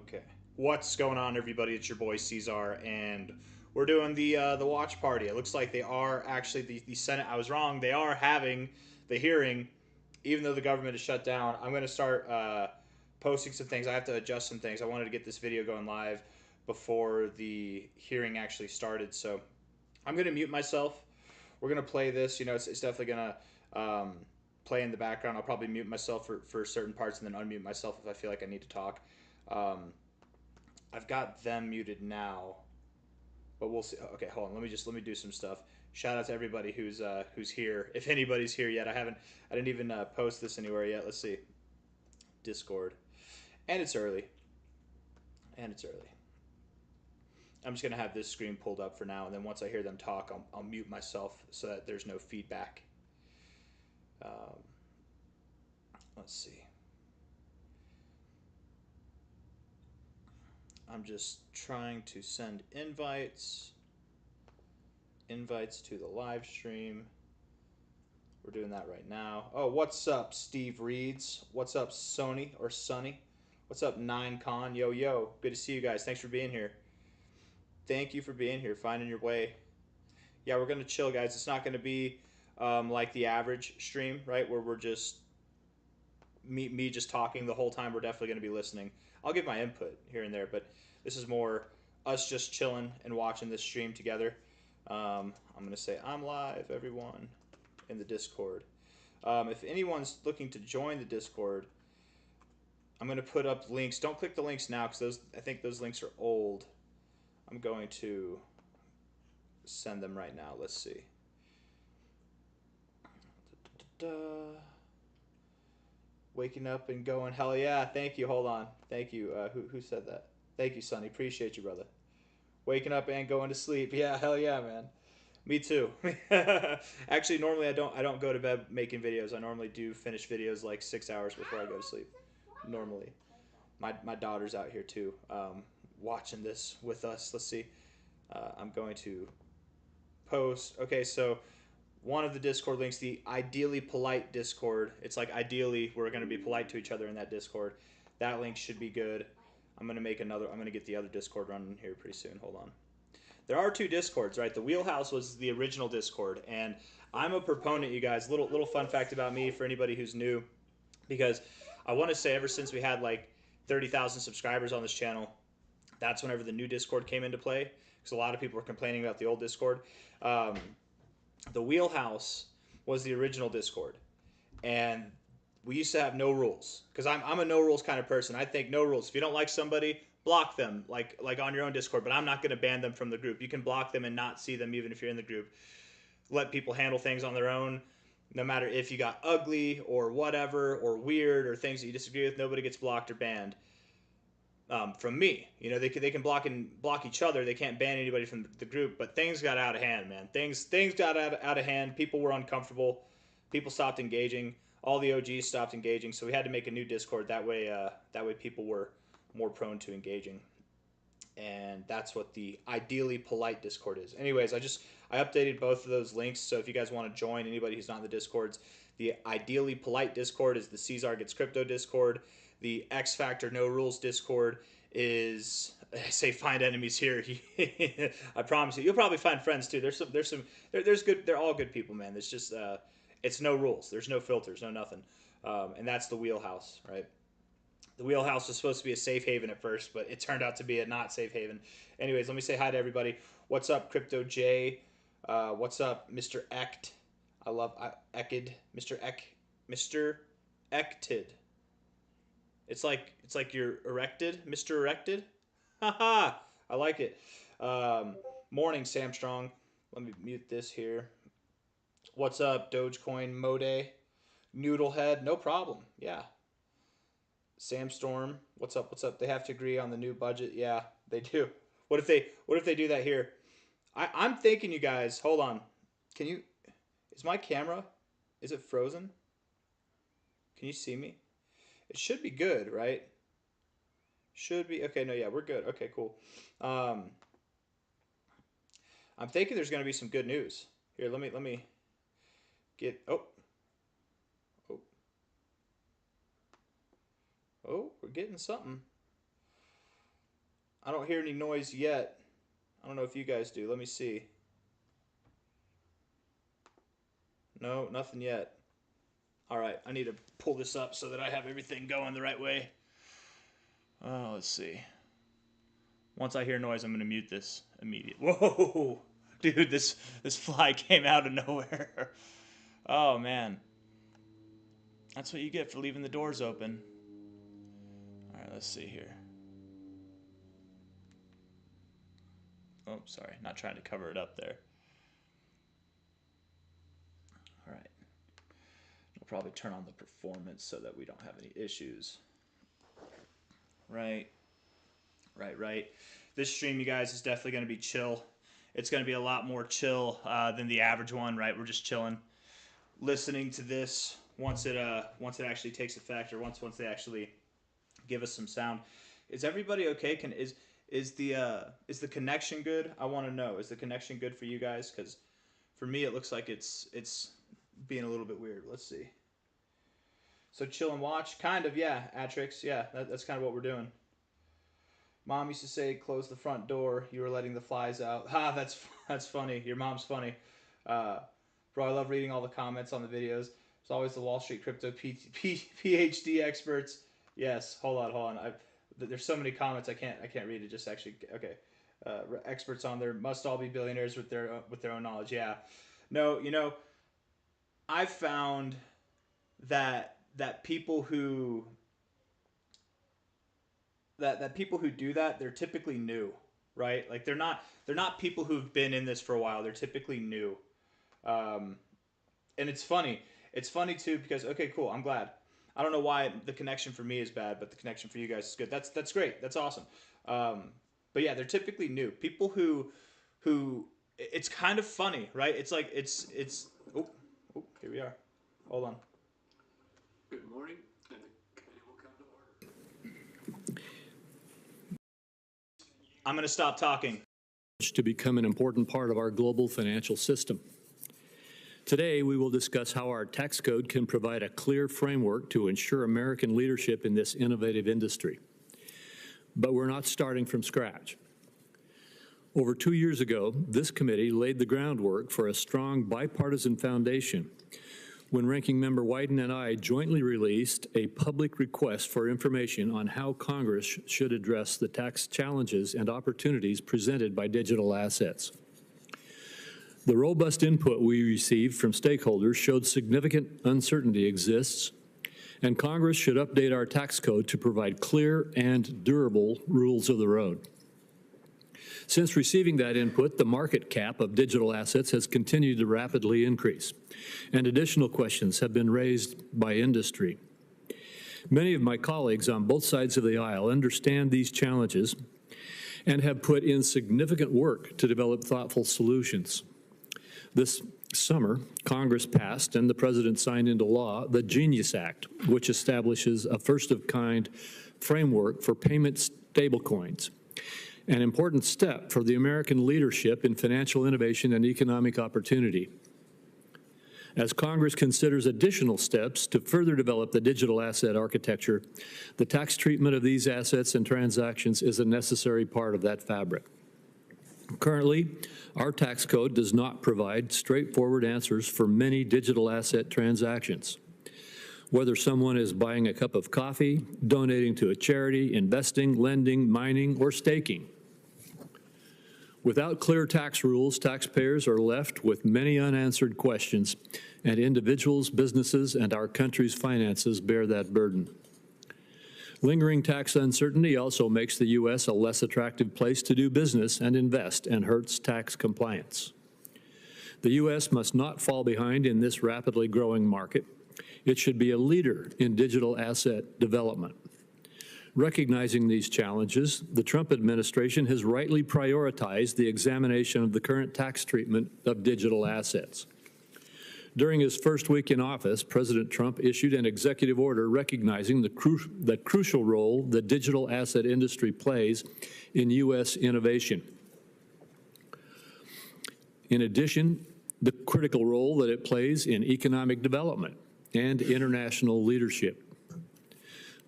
Okay. What's going on, everybody? It's your boy C-Zar, and we're doing the watch party. It looks like they are actually the Senate. I was wrong. They are having the hearing, even though the government is shut down. I'm gonna start posting some things. I have to adjust some things. I wanted to get this video going live before the hearing actually started, so I'm gonna mute myself. We're gonna play this. You know, it's definitely gonna play in the background. I'll probably mute myself for certain parts and then unmute myself if I feel like I need to talk. Um, I've got them muted now, but we'll see. Okay, hold on. Let me do some stuff. Shout out to everybody who's here. If anybody's here yet, I didn't even post this anywhere yet. Let's see. Discord, and it's early, and it's early. I'm just gonna have this screen pulled up for now, and then once I hear them talk, I'll mute myself so that there's no feedback. Um, let's see. I'm just trying to send invites to the live stream. We're doing that right now. Oh, what's up, Steve Reeds? What's up, Sony or Sunny? What's up, Nine Con? Yo, yo. Good to see you guys. Thanks for being here. Thank you for being here, finding your way. Yeah, we're going to chill, guys. It's not going to be like the average stream, right? Where we're just me just talking the whole time. We're definitely going to be listening. I'll give my input here and there, but this is more us just chilling and watching this stream together. I'm going to say I'm live, everyone, in the Discord. If anyone's looking to join the Discord, I'm going to put up links. Don't click the links now because I think those links are old. I'm going to send them right now. Let's see. Da-da-da. Waking up and going, hell yeah! Thank you. Hold on. Thank you. Who said that? Thank you, Sonny. Appreciate you, brother. Waking up and going to sleep. Yeah, hell yeah, man. Me too. Actually, normally I don't go to bed making videos. I normally do finish videos like 6 hours before I go to sleep. Normally, my daughter's out here too, watching this with us. Let's see. I'm going to post. Okay, so one of the Discord links, the Ideally Polite Discord. It's like ideally we're going to be polite to each other in that Discord. That link should be good. I'm going to make another. I'm going to get the other Discord running here pretty soon. Hold on. There are two Discords, right? The Wheelhouse was the original Discord, and I'm a proponent, you guys. Little fun fact about me for anybody who's new, because I want to say ever since we had like 30,000 subscribers on this channel, that's whenever the new Discord came into play. Because a lot of people were complaining about the old Discord. Um, the Wheelhouse was the original Discord, and we used to have no rules because I'm a no rules kind of person. I think no rules. If you don't like somebody, block them like on your own Discord. But I'm not going to ban them from the group. You can block them and not see them even if you're in the group. Let people handle things on their own. No matter if you got ugly or whatever or weird or things that you disagree with, nobody gets blocked or banned. From me, you know, they can block each other. They can't ban anybody from the group. But things got out of hand, man. Things got out of hand. People were uncomfortable. People stopped engaging. All the OGs stopped engaging. So we had to make a new Discord. That way people were more prone to engaging. And that's what the Ideally Polite Discord is. Anyways, I updated both of those links. So if you guys want to join, anybody who's not in the Discords, the Ideally Polite Discord is the C-Zar Gets Crypto Discord. The X Factor No Rules Discord is, I say find enemies here. I promise you, you'll probably find friends too. There's good. They're all good people, man. It's just it's no rules. There's no filters, no nothing. And that's the Wheelhouse, right? The Wheelhouse was supposed to be a safe haven at first, but it turned out to be a not safe haven. Anyways, let me say hi to everybody. What's up, Crypto J? What's up, Mr. Ect? I love Ekid, Mr. Ek, Mr. Ected. It's like you're erected, Mr. Erected. Haha, I like it. Morning, Sam Strong. Let me mute this here. What's up, Dogecoin Mode? Noodlehead, no problem. Yeah. Sam Storm, what's up? What's up? They have to agree on the new budget. Yeah, they do. What if they do that here? I'm thinking, you guys. Hold on. Can you? Is my camera? Is it frozen? Can you see me? It should be good, right? Should be. Okay, no, yeah, we're good. Okay, cool. Um, I'm thinking there's going to be some good news. Here, let me get. Oh, we're getting something. I don't hear any noise yet. I don't know if you guys do. Let me see. No, nothing yet. All right, I need to pull this up so that I have everything going the right way. Let's see. Once I hear noise, I'm going to mute this immediately. Whoa! Dude, this fly came out of nowhere. Oh, man. That's what you get for leaving the doors open. All right, let's see here. Oh, sorry. Not trying to cover it up there. All right. We'll probably turn on the performance so that we don't have any issues. Right. This stream, you guys, is definitely going to be chill. It's going to be a lot more chill than the average one, right? We're just chilling, listening to this once it actually takes effect, or once they actually give us some sound. Is everybody okay? Is the connection good? I want to know. Is the connection good for you guys? Because for me, it looks like it's being a little bit weird. Let's see. So chill and watch, kind of, yeah. Atrix, yeah. That's kind of what we're doing. Mom used to say, "Close the front door." You were letting the flies out. Ha, that's funny. Your mom's funny. Bro, I love reading all the comments on the videos. There's always the Wall Street crypto PhD experts. Yes, hold on. There's so many comments I can't read it. Just actually, okay. Experts on there must all be billionaires with their own knowledge. Yeah, no, I've found that people who people who do that, they're typically new, right? Like they're not people who've been in this for a while. They're typically new, and it's funny. It's funny too because okay, cool. I'm glad. I don't know why the connection for me is bad, but the connection for you guys is good. That's great. That's awesome. But yeah, they're typically new people who it's kind of funny, right? It's like it's oh here we are. Hold on. Good morning, and the committee will come to order. I'm going to stop talking. To become an important part of our global financial system. Today, we will discuss how our tax code can provide a clear framework to ensure American leadership in this innovative industry. But we're not starting from scratch. Over 2 years ago, this committee laid the groundwork for a strong bipartisan foundation when Ranking Member Wyden and I jointly released a public request for information on how Congress should address the tax challenges and opportunities presented by digital assets. The robust input we received from stakeholders showed significant uncertainty exists, and Congress should update our tax code to provide clear and durable rules of the road. Since receiving that input, the market cap of digital assets has continued to rapidly increase, and additional questions have been raised by industry. Many of my colleagues on both sides of the aisle understand these challenges and have put in significant work to develop thoughtful solutions. This summer, Congress passed and the President signed into law the Genius Act, which establishes a first-of-kind framework for payment stablecoins, an important step for the American leadership in financial innovation and economic opportunity. As Congress considers additional steps to further develop the digital asset architecture, the tax treatment of these assets and transactions is a necessary part of that fabric. Currently, our tax code does not provide straightforward answers for many digital asset transactions. Whether someone is buying a cup of coffee, donating to a charity, investing, lending, mining, or staking. Without clear tax rules, taxpayers are left with many unanswered questions, and individuals, businesses, and our country's finances bear that burden. Lingering tax uncertainty also makes the U.S. a less attractive place to do business and invest and hurts tax compliance. The U.S. must not fall behind in this rapidly growing market. It should be a leader in digital asset development. Recognizing these challenges, the Trump administration has rightly prioritized the examination of the current tax treatment of digital assets. During his first week in office, President Trump issued an executive order recognizing the crucial role the digital asset industry plays in U.S. innovation. In addition, the critical role that it plays in economic development and international leadership.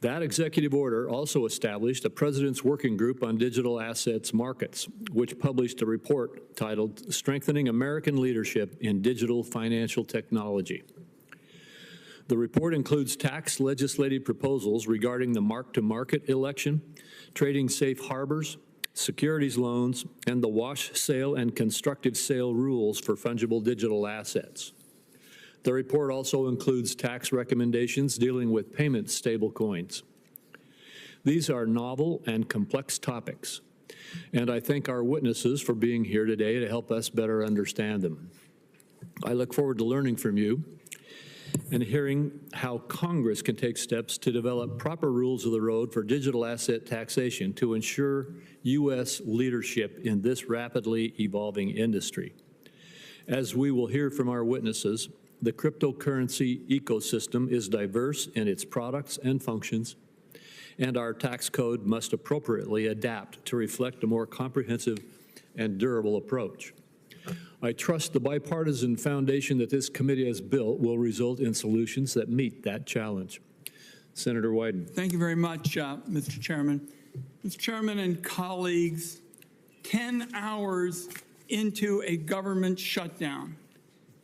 That executive order also established a President's Working Group on Digital Assets Markets, which published a report titled Strengthening American Leadership in Digital Financial Technology. The report includes tax legislative proposals regarding the mark-to-market election, trading safe harbors, securities loans, and the wash sale and constructive sale rules for fungible digital assets. The report also includes tax recommendations dealing with payment stablecoins. These are novel and complex topics, and I thank our witnesses for being here today to help us better understand them. I look forward to learning from you and hearing how Congress can take steps to develop proper rules of the road for digital asset taxation to ensure U.S. leadership in this rapidly evolving industry. As we will hear from our witnesses, the cryptocurrency ecosystem is diverse in its products and functions, and our tax code must appropriately adapt to reflect a more comprehensive and durable approach. I trust the bipartisan foundation that this committee has built will result in solutions that meet that challenge. Senator Wyden. Thank you very much, Mr. Chairman. Mr. Chairman and colleagues, 10 hours into a government shutdown,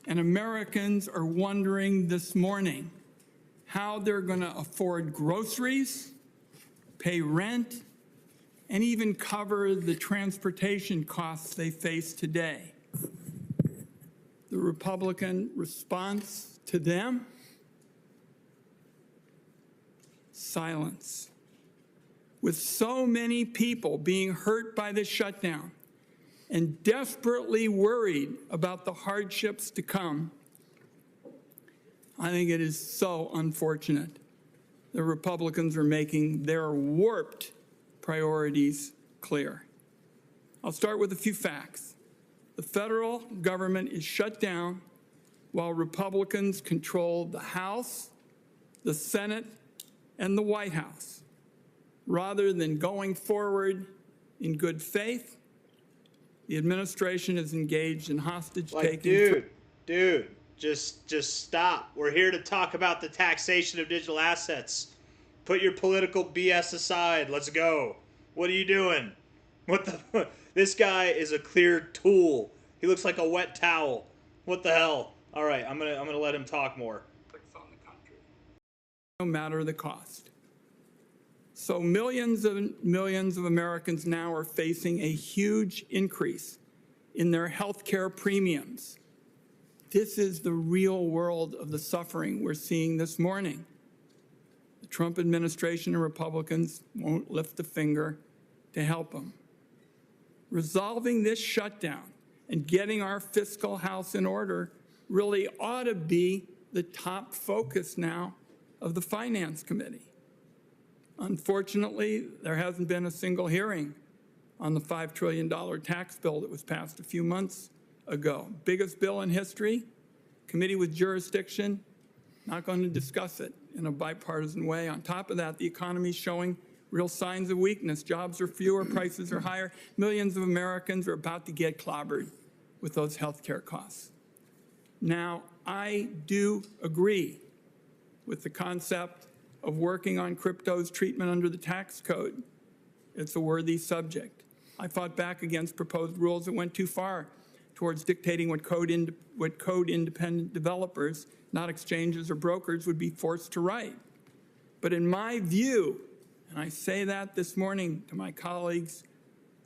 and Americans are wondering this morning how they're going to afford groceries, pay rent, and even cover the transportation costs they face today. The Republican response to them? Silence. With so many people being hurt by this shutdown and desperately worried about the hardships to come, I think it is so unfortunate the Republicans are making their warped priorities clear. I'll start with a few facts. The federal government is shut down while Republicans control the House, the Senate, and the White House. Rather than going forward in good faith, the administration is engaged in hostage-taking. Dude, just stop. We're here to talk about the taxation of digital assets. Put your political BS aside. Let's go. What are you doing? What the? This guy is a clear tool. He looks like a wet towel. What the hell? All right, I'm gonna let him talk more. No matter the cost. So millions of Americans now are facing a huge increase in their health care premiums. This is the real world of the suffering we're seeing this morning. The Trump administration and Republicans won't lift a finger to help them. Resolving this shutdown and getting our fiscal house in order really ought to be the top focus now of the Finance Committee. Unfortunately, there hasn't been a single hearing on the $5 trillion tax bill that was passed a few months ago. Biggest bill in history, committee with jurisdiction, not going to discuss it in a bipartisan way. On top of that, the economy is showing real signs of weakness. Jobs are fewer, prices are higher. Millions of Americans are about to get clobbered with those health care costs. Now, I do agree with the concept of working on crypto's treatment under the tax code. It's a worthy subject. I fought back against proposed rules that went too far towards dictating what code-independent developers, not exchanges or brokers, would be forced to write. But in my view, and I say that this morning to my colleagues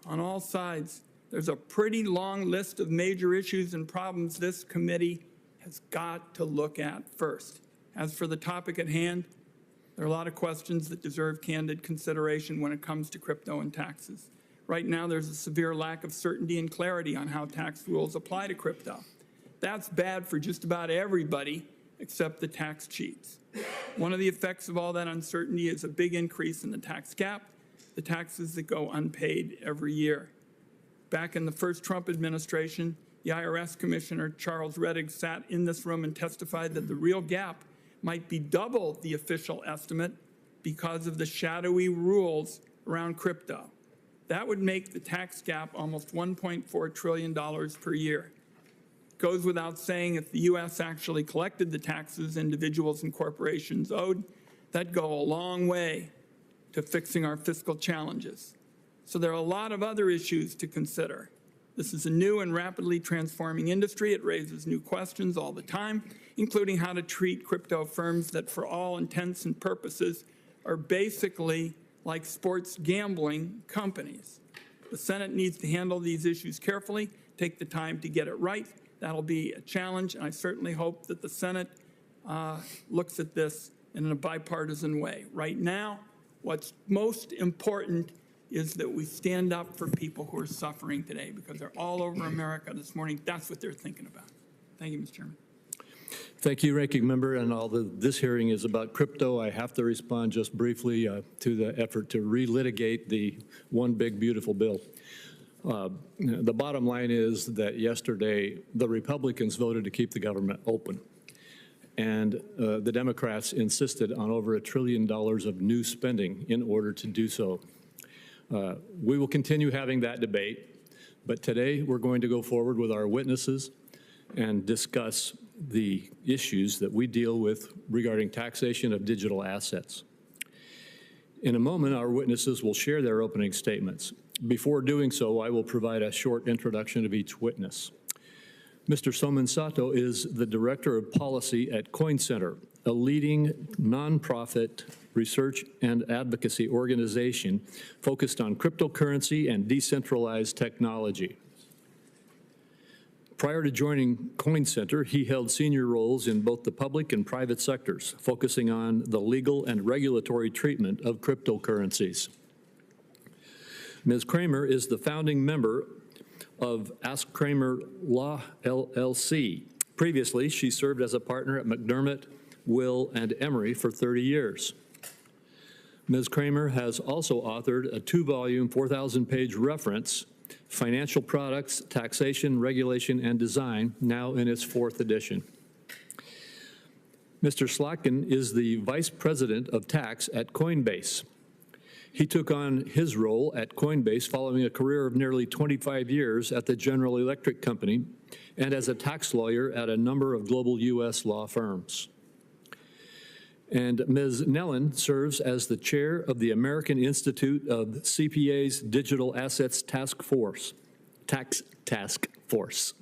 on all sides, there's a pretty long list of major issues and problems this committee has got to look at first. As for the topic at hand, there are a lot of questions that deserve candid consideration when it comes to crypto and taxes. Right now, there's a severe lack of certainty and clarity on how tax rules apply to crypto. That's bad for just about everybody except the tax cheats. One of the effects of all that uncertainty is a big increase in the tax gap, the taxes that go unpaid every year. Back in the first Trump administration, the IRS Commissioner Charles Rettig sat in this room and testified that the real gap might be double the official estimate because of the shadowy rules around crypto. That would make the tax gap almost $1.4 trillion per year. It goes without saying, if the U.S. actually collected the taxes individuals and corporations owed, that go a long way to fixing our fiscal challenges. So there are a lot of other issues to consider. This is a new and rapidly transforming industry. It raises new questions all the time, including how to treat crypto firms that, for all intents and purposes, are basically like sports gambling companies. The Senate needs to handle these issues carefully, take the time to get it right. That'll be a challenge, and I certainly hope that the Senate looks at this in a bipartisan way. Right now, what's most important is that we stand up for people who are suffering today, because they're all over America this morning. That's what they're thinking about. Thank you, Mr. Chairman. Thank you, Ranking Member. And although this hearing is about crypto, I have to respond just briefly to the effort to relitigate the one big beautiful bill. The bottom line is that yesterday the Republicans voted to keep the government open, and the Democrats insisted on over $1 trillion of new spending in order to do so. We will continue having that debate, but today we're going to go forward with our witnesses and discuss the issues that we deal with regarding taxation of digital assets. In a moment, our witnesses will share their opening statements. Before doing so, I will provide a short introduction of each witness. Mr. Soman Sato is the Director of Policy at Coin Center, a leading nonprofit research and advocacy organization focused on cryptocurrency and decentralized technology. Prior to joining Coin Center, he held senior roles in both the public and private sectors, focusing on the legal and regulatory treatment of cryptocurrencies. Ms. Kramer is the founding member of Ask Kramer Law, LLC. Previously, she served as a partner at McDermott, Will, and Emery for 30 years. Ms. Kramer has also authored a 2-volume, 4,000-page reference, Financial Products, Taxation, Regulation, and Design, now in its 4th edition. Mr. Slotkin is the Vice President of Tax at Coinbase. He took on his role at Coinbase following a career of nearly 25 years at the General Electric Company and as a tax lawyer at a number of global U.S. law firms. And Ms. Nellen serves as the chair of the American Institute of CPA's Digital Assets Task Force, Tax Task Force.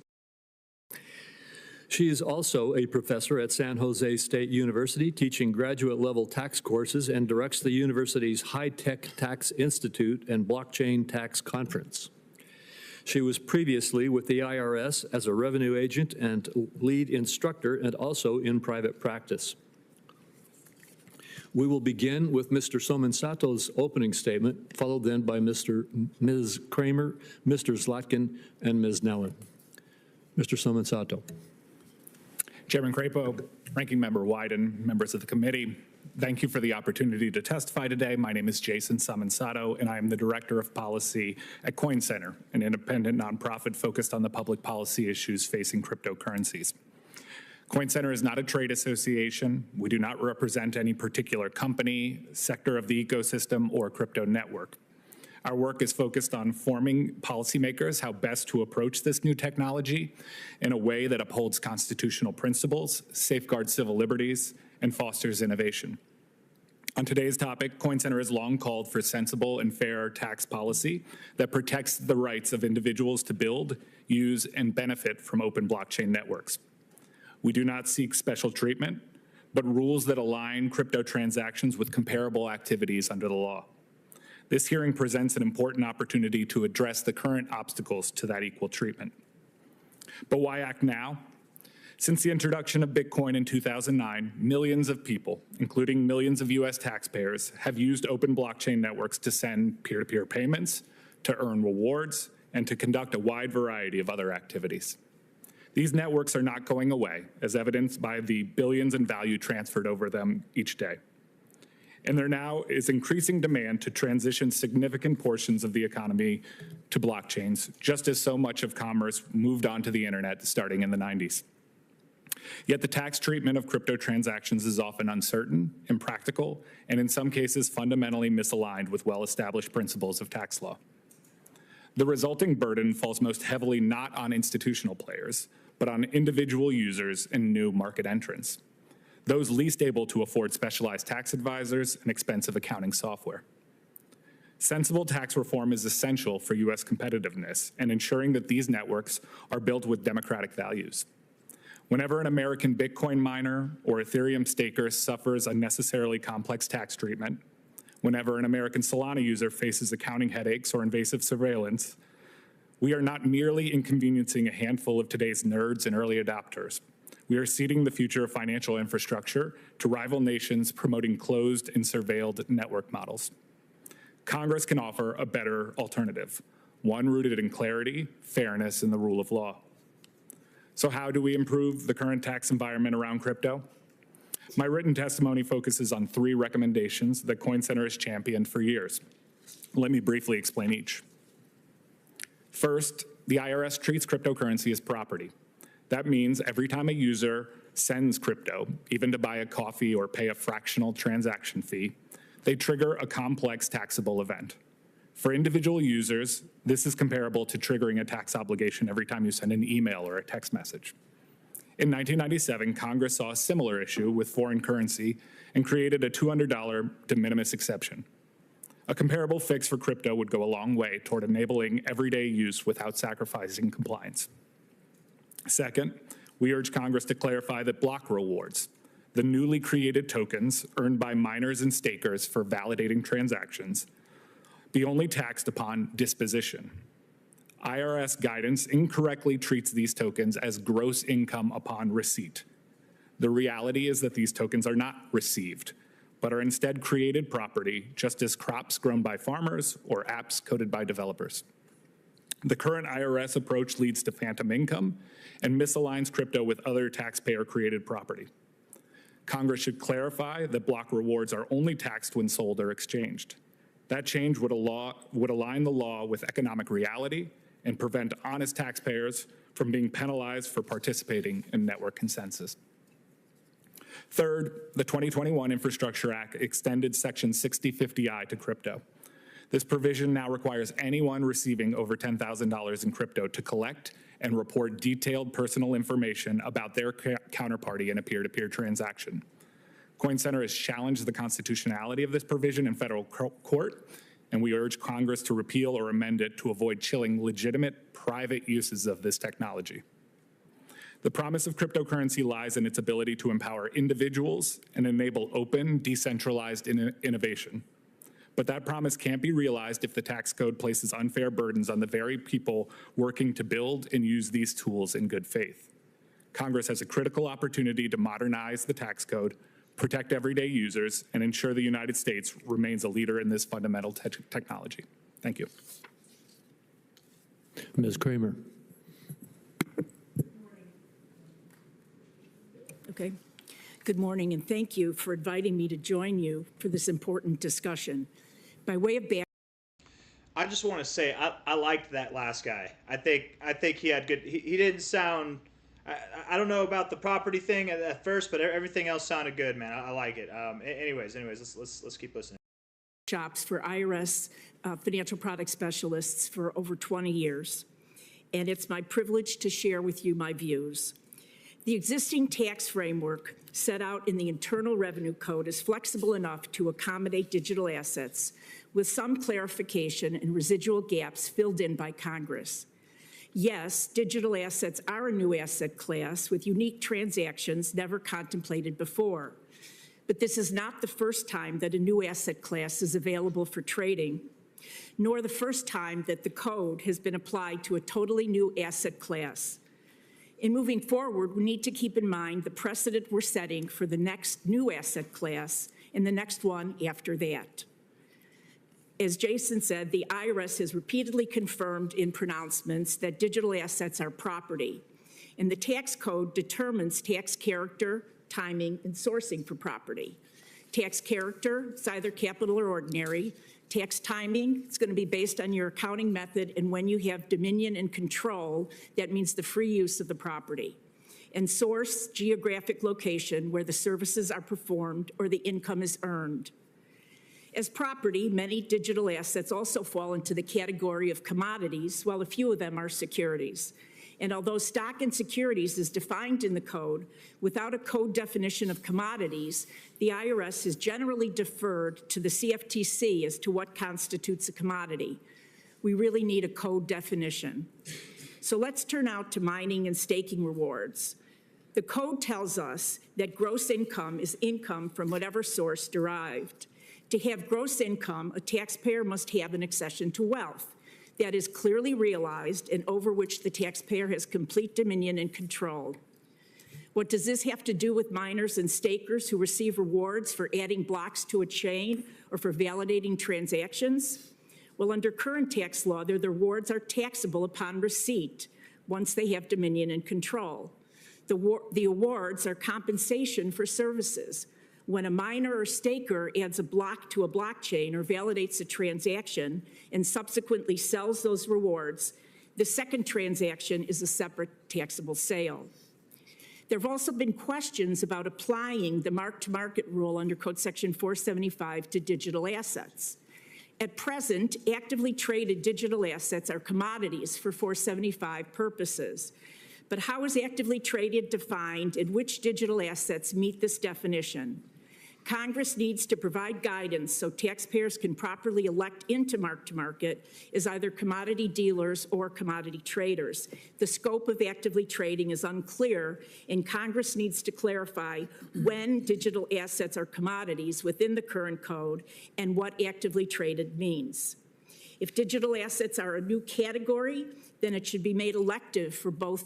She is also a professor at San Jose State University, teaching graduate-level tax courses, and directs the university's High-Tech Tax Institute and Blockchain Tax Conference. She was previously with the IRS as a revenue agent and lead instructor, and also in private practice. We will begin with Mr. Soman Sato's opening statement, followed then by Ms. Kramer, Mr. Zlotkin, and Ms. Nellen. Mr. Soman Sato. Chairman Crapo, Ranking Member Wyden, members of the committee, thank you for the opportunity to testify today. My name is Jason Soman-Sato, and I am the Director of Policy at Coin Center, an independent nonprofit focused on the public policy issues facing cryptocurrencies. Coin Center is not a trade association. We do not represent any particular company, sector of the ecosystem, or crypto network. Our work is focused on informing policymakers how best to approach this new technology in a way that upholds constitutional principles, safeguards civil liberties, and fosters innovation. On today's topic, Coin Center has long called for sensible and fair tax policy that protects the rights of individuals to build, use, and benefit from open blockchain networks. We do not seek special treatment, but rules that align crypto transactions with comparable activities under the law. This hearing presents an important opportunity to address the current obstacles to that equal treatment. But why act now? Since the introduction of Bitcoin in 2009, millions of people, including millions of US taxpayers, have used open blockchain networks to send peer-to-peer payments, to earn rewards, and to conduct a wide variety of other activities. These networks are not going away, as evidenced by the billions in value transferred over them each day. And there now is increasing demand to transition significant portions of the economy to blockchains, just as so much of commerce moved onto the internet starting in the 90s. Yet the tax treatment of crypto transactions is often uncertain, impractical, and in some cases fundamentally misaligned with well-established principles of tax law. The resulting burden falls most heavily not on institutional players, but on individual users and new market entrants. those least able to afford specialized tax advisors and expensive accounting software. Sensible tax reform is essential for U.S. competitiveness and ensuring that these networks are built with democratic values. Whenever an American Bitcoin miner or Ethereum staker suffers unnecessarily complex tax treatment, whenever an American Solana user faces accounting headaches or invasive surveillance, we are not merely inconveniencing a handful of today's nerds and early adopters. We are seeding the future of financial infrastructure to rival nations promoting closed and surveilled network models. Congress can offer a better alternative, one rooted in clarity, fairness, and the rule of law. So how do we improve the current tax environment around crypto? My written testimony focuses on 3 recommendations that Coin Center has championed for years. Let me briefly explain each. First, the IRS treats cryptocurrency as property. That means every time a user sends crypto, even to buy a coffee or pay a fractional transaction fee, they trigger a complex taxable event. For individual users, this is comparable to triggering a tax obligation every time you send an email or a text message. In 1997, Congress saw a similar issue with foreign currency and created a $200 de minimis exception. A comparable fix for crypto would go a long way toward enabling everyday use without sacrificing compliance. Second, we urge Congress to clarify that block rewards, the newly created tokens earned by miners and stakers for validating transactions, be only taxed upon disposition. IRS guidance incorrectly treats these tokens as gross income upon receipt. The reality is that these tokens are not received, but are instead created property, just as crops grown by farmers or apps coded by developers. The current IRS approach leads to phantom income and misaligns crypto with other taxpayer-created property. Congress should clarify that block rewards are only taxed when sold or exchanged. That change would align the law with economic reality and prevent honest taxpayers from being penalized for participating in network consensus. Third, the 2021 Infrastructure Act extended Section 6050I to crypto. This provision now requires anyone receiving over $10,000 in crypto to collect and report detailed personal information about their counterparty in a peer-to-peer transaction. Coin Center has challenged the constitutionality of this provision in federal court, and we urge Congress to repeal or amend it to avoid chilling legitimate private uses of this technology. The promise of cryptocurrency lies in its ability to empower individuals and enable open, decentralized innovation. But that promise can't be realized if the tax code places unfair burdens on the very people working to build and use these tools in good faith. Congress has a critical opportunity to modernize the tax code, protect everyday users, and ensure the United States remains a leader in this fundamental technology. Thank you. Ms. Kramer. Okay. Good morning, and thank you for inviting me to join you for this important discussion. By way of background, I just want to say I liked that last guy. I think he had good. He didn't sound. I don't know about the property thing at first, but everything else sounded good, man. I like it. Anyways, let's keep listening. Shops for IRS financial product specialists for over 20 years, and it's my privilege to share with you my views. The existing tax framework set out in the Internal Revenue Code is flexible enough to accommodate digital assets, with some clarification and residual gaps filled in by Congress. Yes, digital assets are a new asset class with unique transactions never contemplated before. But this is not the first time that a new asset class is available for trading, nor the first time that the code has been applied to a totally new asset class. In moving forward, we need to keep in mind the precedent we're setting for the next new asset class and the next one after that. As Jason said, the IRS has repeatedly confirmed in pronouncements that digital assets are property, and the tax code determines tax character, timing, and sourcing for property. Tax character, it's either capital or ordinary. Tax timing, it's going to be based on your accounting method, and when you have dominion and control, that means the free use of the property. And source, geographic location, where the services are performed or the income is earned. As property, many digital assets also fall into the category of commodities, while a few of them are securities. And although stock and securities is defined in the code, without a code definition of commodities, the IRS has generally deferred to the CFTC as to what constitutes a commodity. We really need a code definition. So let's turn out to mining and staking rewards. The code tells us that gross income is income from whatever source derived. To have gross income, a taxpayer must have an accession to wealth that is clearly realized and over which the taxpayer has complete dominion and control. What does this have to do with miners and stakers who receive rewards for adding blocks to a chain or for validating transactions? Well, under current tax law, their rewards are taxable upon receipt once they have dominion and control. The awards are compensation for services. When a miner or staker adds a block to a blockchain or validates a transaction and subsequently sells those rewards, the second transaction is a separate taxable sale. There have also been questions about applying the mark-to-market rule under Code Section 475 to digital assets. At present, actively traded digital assets are commodities for 475 purposes. But how is actively traded defined and which digital assets meet this definition? Congress needs to provide guidance so taxpayers can properly elect into mark-to-market as either commodity dealers or commodity traders. The scope of actively trading is unclear, and Congress needs to clarify when digital assets are commodities within the current code and what actively traded means. If digital assets are a new category, then it should be made elective for both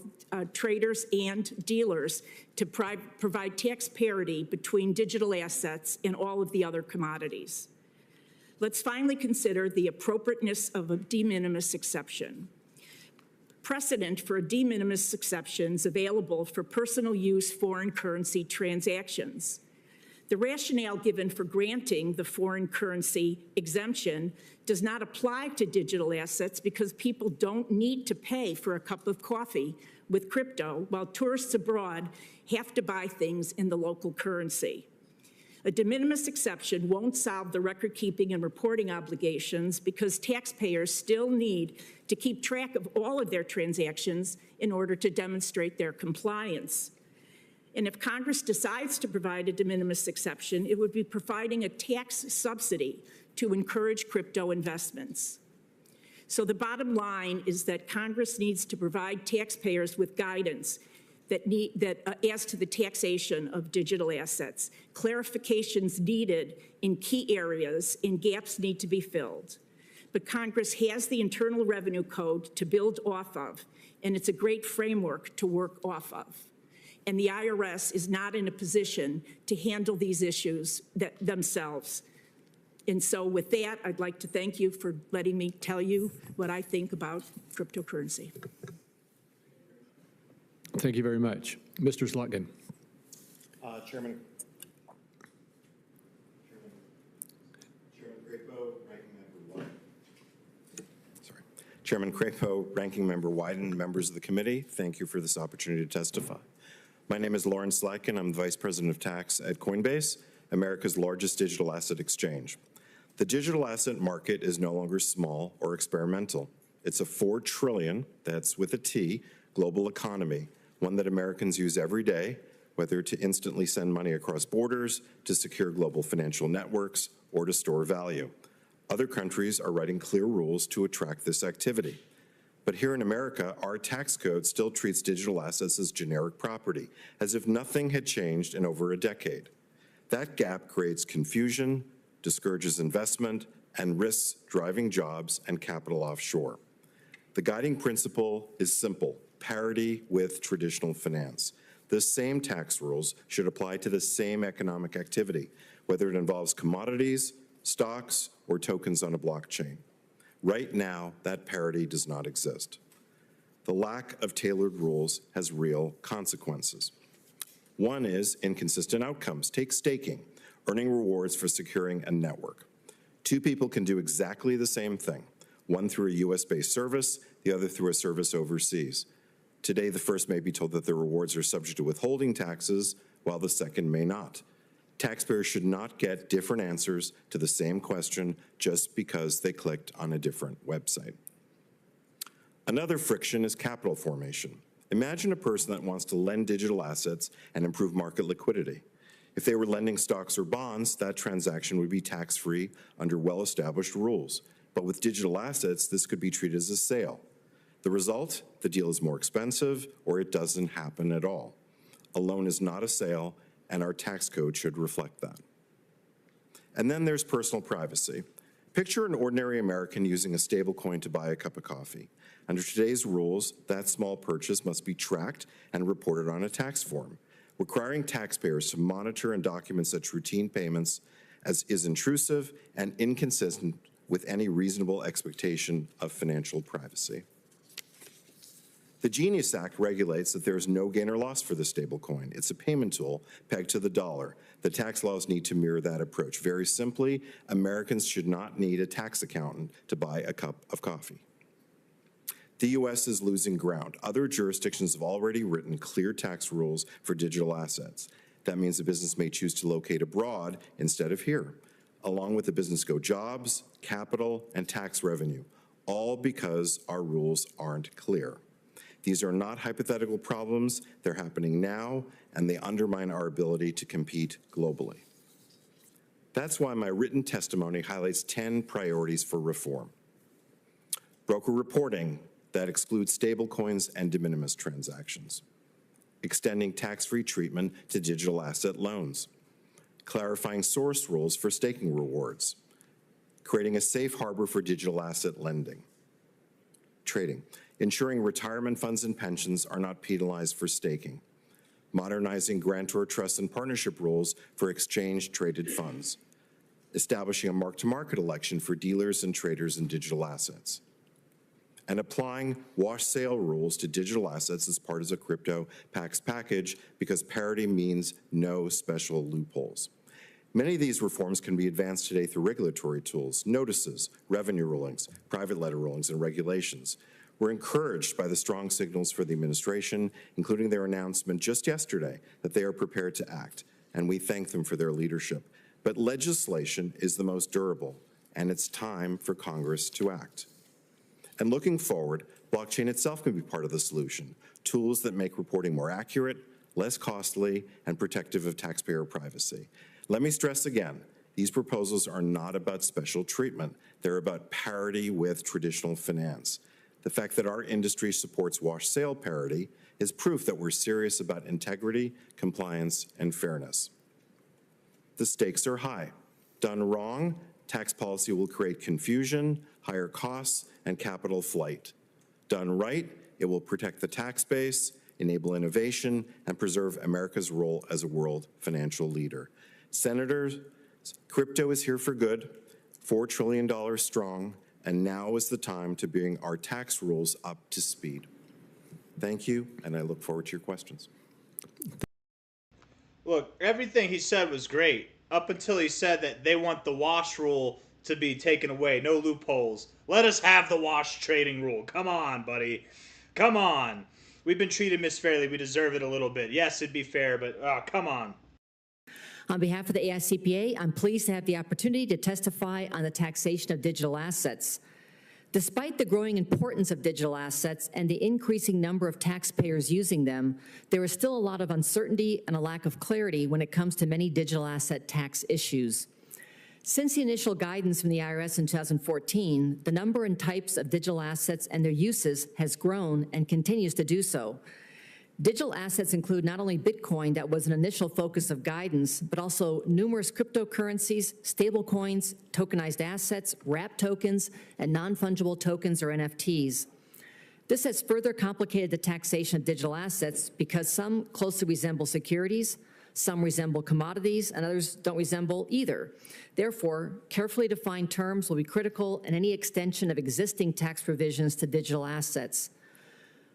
traders and dealers to provide tax parity between digital assets and all of the other commodities. Let's finally consider the appropriateness of a de minimis exception. Precedent for de minimis exceptions available for personal use foreign currency transactions. The rationale given for granting the foreign currency exemption does not apply to digital assets because people don't need to pay for a cup of coffee with crypto, while tourists abroad have to buy things in the local currency. A de minimis exception won't solve the record-keeping and reporting obligations because taxpayers still need to keep track of all of their transactions in order to demonstrate their compliance. And if Congress decides to provide a de minimis exception, it would be providing a tax subsidy to encourage crypto investments. So the bottom line is that Congress needs to provide taxpayers with guidance as to the taxation of digital assets. Clarifications needed in key areas and gaps need to be filled. But Congress has the Internal Revenue Code to build off of, and it's a great framework to work off of. And the IRS is not in a position to handle these issues themselves. And so with that, I'd like to thank you for letting me tell you what I think about cryptocurrency. Thank you very much. Mr. Slotkin. Chairman Crapo, Chairman Crapo, Ranking Member Wyden, members of the committee, thank you for this opportunity to testify. My name is Lauren Slotkin. I'm the Vice President of Tax at Coinbase, America's largest digital asset exchange. The digital asset market is no longer small or experimental. It's a $4 trillion, that's with a T, global economy, one that Americans use every day, whether to instantly send money across borders, to secure global financial networks, or to store value. Other countries are writing clear rules to attract this activity. But here in America, our tax code still treats digital assets as generic property, as if nothing had changed in over a decade. That gap creates confusion, discourages investment, and risks driving jobs and capital offshore. The guiding principle is simple: parity with traditional finance. The same tax rules should apply to the same economic activity, whether it involves commodities, stocks, or tokens on a blockchain. Right now, that parity does not exist. The lack of tailored rules has real consequences. One is inconsistent outcomes. Take staking, earning rewards for securing a network. Two people can do exactly the same thing, one through a US-based service, the other through a service overseas. Today, the first may be told that their rewards are subject to withholding taxes, while the second may not. Taxpayers should not get different answers to the same question just because they clicked on a different website. Another friction is capital formation. Imagine a person that wants to lend digital assets and improve market liquidity. If they were lending stocks or bonds, that transaction would be tax-free under well-established rules. But with digital assets, this could be treated as a sale. The result? The deal is more expensive, or it doesn't happen at all. A loan is not a sale, and our tax code should reflect that. And then there's personal privacy. Picture an ordinary American using a stablecoin to buy a cup of coffee. Under today's rules, that small purchase must be tracked and reported on a tax form. Requiring taxpayers to monitor and document such routine payments is intrusive and inconsistent with any reasonable expectation of financial privacy. The Genius Act regulates that there is no gain or loss for the stablecoin. It's a payment tool pegged to the dollar. The tax laws need to mirror that approach. Very simply, Americans should not need a tax accountant to buy a cup of coffee. The U.S. is losing ground. Other jurisdictions have already written clear tax rules for digital assets. That means a business may choose to locate abroad instead of here. Along with the business go jobs, capital, and tax revenue, all because our rules aren't clear. These are not hypothetical problems. They're happening now, and they undermine our ability to compete globally. That's why my written testimony highlights 10 priorities for reform. Broker reporting that excludes stablecoins and de minimis transactions. Extending tax-free treatment to digital asset loans. Clarifying source rules for staking rewards. Creating a safe harbor for digital asset lending. Trading. Ensuring retirement funds and pensions are not penalized for staking. Modernizing grantor trust and partnership rules for exchange-traded funds. Establishing a mark-to-market election for dealers and traders in digital assets. And applying wash sale rules to digital assets as part of a crypto tax package, because parity means no special loopholes. Many of these reforms can be advanced today through regulatory tools, notices, revenue rulings, private letter rulings, and regulations. We're encouraged by the strong signals for the administration, including their announcement just yesterday that they are prepared to act, and we thank them for their leadership. But legislation is the most durable, and it's time for Congress to act. And looking forward, blockchain itself can be part of the solution, tools that make reporting more accurate, less costly, and protective of taxpayer privacy. Let me stress again, these proposals are not about special treatment. They're about parity with traditional finance. The fact that our industry supports wash sale parity is proof that we're serious about integrity, compliance, and fairness. The stakes are high. Done wrong, tax policy will create confusion, higher costs, and capital flight. Done right, it will protect the tax base, enable innovation, and preserve America's role as a world financial leader. Senators, crypto is here for good, $4 trillion strong, and now is the time to bring our tax rules up to speed. Thank you, and I look forward to your questions. Look, everything he said was great, up until he said that they want the wash rule to be taken away, no loopholes. Let us have the wash trading rule. Come on, buddy. Come on. We've been treated misfairly. We deserve it a little bit. Yes, it'd be fair, but come on. On behalf of the AICPA, I'm pleased to have the opportunity to testify on the taxation of digital assets. Despite the growing importance of digital assets and the increasing number of taxpayers using them, there is still a lot of uncertainty and a lack of clarity when it comes to many digital asset tax issues. Since the initial guidance from the IRS in 2014, the number and types of digital assets and their uses has grown and continues to do so. Digital assets include not only Bitcoin, that was an initial focus of guidance, but also numerous cryptocurrencies, stablecoins, tokenized assets, wrap tokens, and non-fungible tokens or NFTs. This has further complicated the taxation of digital assets because some closely resemble securities, some resemble commodities, and others don't resemble either. Therefore, carefully defined terms will be critical in any extension of existing tax provisions to digital assets.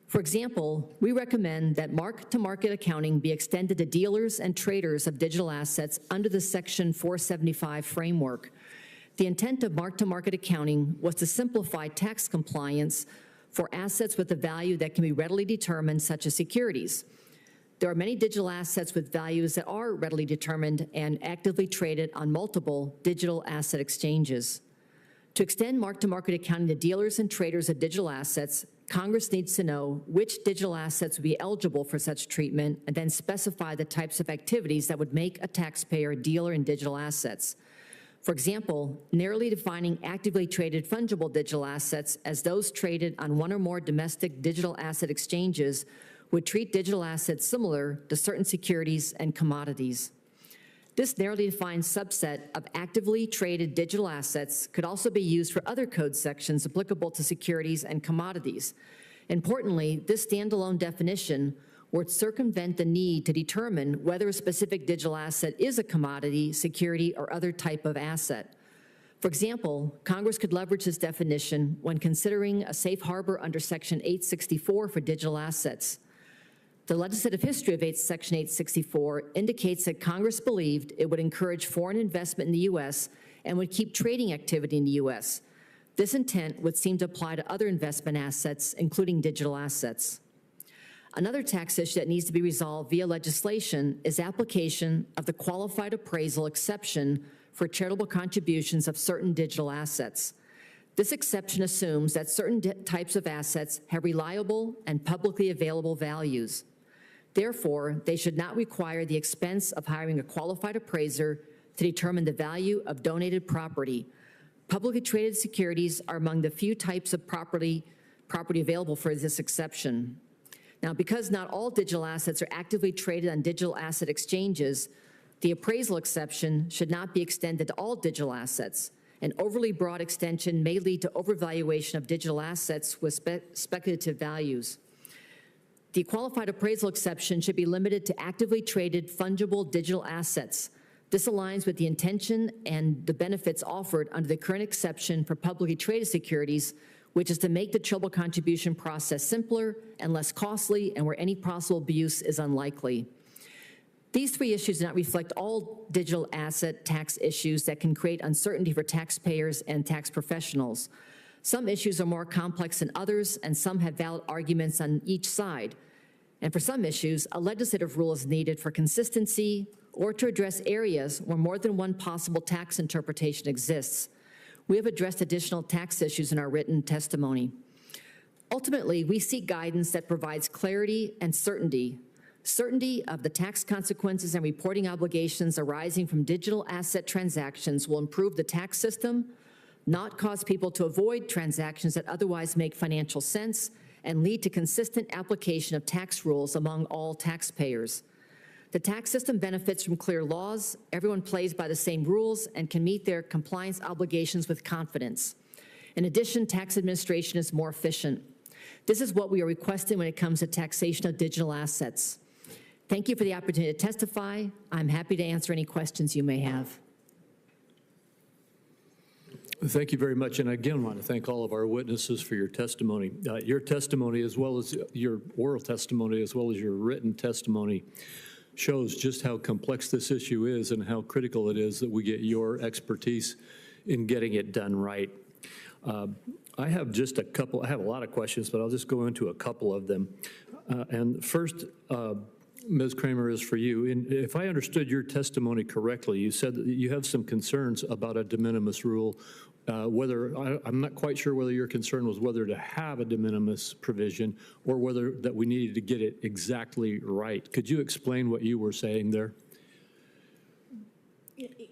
For example, we recommend that mark-to-market accounting be extended to dealers and traders of digital assets under the Section 475 framework. The intent of mark-to-market accounting was to simplify tax compliance for assets with a value that can be readily determined, such as securities. There are many digital assets with values that are readily determined and actively traded on multiple digital asset exchanges. To extend mark-to-market accounting to dealers and traders of digital assets, Congress needs to know which digital assets would be eligible for such treatment and then specify the types of activities that would make a taxpayer a dealer in digital assets. For example, narrowly defining actively traded fungible digital assets as those traded on one or more domestic digital asset exchanges would treat digital assets similar to certain securities and commodities. This narrowly defined subset of actively traded digital assets could also be used for other code sections applicable to securities and commodities. Importantly, this standalone definition would circumvent the need to determine whether a specific digital asset is a commodity, security, or other type of asset. For example, Congress could leverage this definition when considering a safe harbor under Section 864 for digital assets. The legislative history of Section 864 indicates that Congress believed it would encourage foreign investment in the U.S. and would keep trading activity in the U.S. This intent would seem to apply to other investment assets, including digital assets. Another tax issue that needs to be resolved via legislation is application of the qualified appraisal exception for charitable contributions of certain digital assets. This exception assumes that certain types of assets have reliable and publicly available values. Therefore, they should not require the expense of hiring a qualified appraiser to determine the value of donated property. Publicly traded securities are among the few types of property available for this exception. Now, because not all digital assets are actively traded on digital asset exchanges, the appraisal exception should not be extended to all digital assets. An overly broad extension may lead to overvaluation of digital assets with speculative values. The qualified appraisal exception should be limited to actively traded fungible digital assets. This aligns with the intention and the benefits offered under the current exception for publicly traded securities, which is to make the charitable contribution process simpler and less costly, and where any possible abuse is unlikely. These three issues do not reflect all digital asset tax issues that can create uncertainty for taxpayers and tax professionals. Some issues are more complex than others, and some have valid arguments on each side. And for some issues, a legislative rule is needed for consistency or to address areas where more than one possible tax interpretation exists. We have addressed additional tax issues in our written testimony. Ultimately, we seek guidance that provides clarity and certainty of the tax consequences and reporting obligations arising from digital asset transactions will improve the tax system, not cause people to avoid transactions that otherwise make financial sense, and lead to consistent application of tax rules among all taxpayers. The tax system benefits from clear laws, everyone plays by the same rules, and can meet their compliance obligations with confidence. In addition, tax administration is more efficient. This is what we are requesting when it comes to taxation of digital assets. Thank you for the opportunity to testify. I'm happy to answer any questions you may have. Thank you very much. And again, I want to thank all of our witnesses for your testimony. Your testimony, as well as your oral testimony, as well as your written testimony, shows just how complex this issue is and how critical it is that we get your expertise in getting it done right. I have just a couple, I have a lot of questions, but I'll just go into a couple of them. And first, Ms. Kramer, is for you. If I understood your testimony correctly, you said that you have some concerns about a de minimis rule. I'm not quite sure whether your concern was whether to have a de minimis provision or whether that we needed to get it exactly right. Could you explain what you were saying there?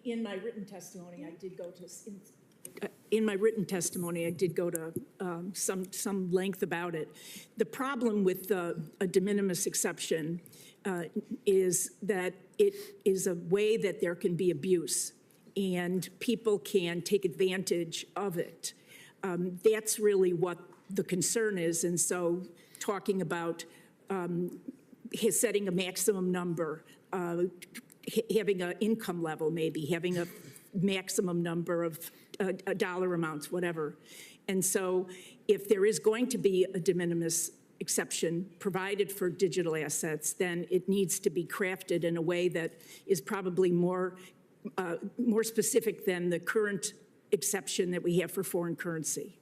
In my written testimony, I did go to some length about it. The problem with a de minimis exception is that it is a way that there can be abuse and people can take advantage of it. That's really what the concern is. And so talking about setting a maximum number, having an income level maybe, having a maximum number of dollar amounts, whatever. And so if there is going to be a de minimis exception provided for digital assets, then it needs to be crafted in a way that is probably more specific than the current exception that we have for foreign currency.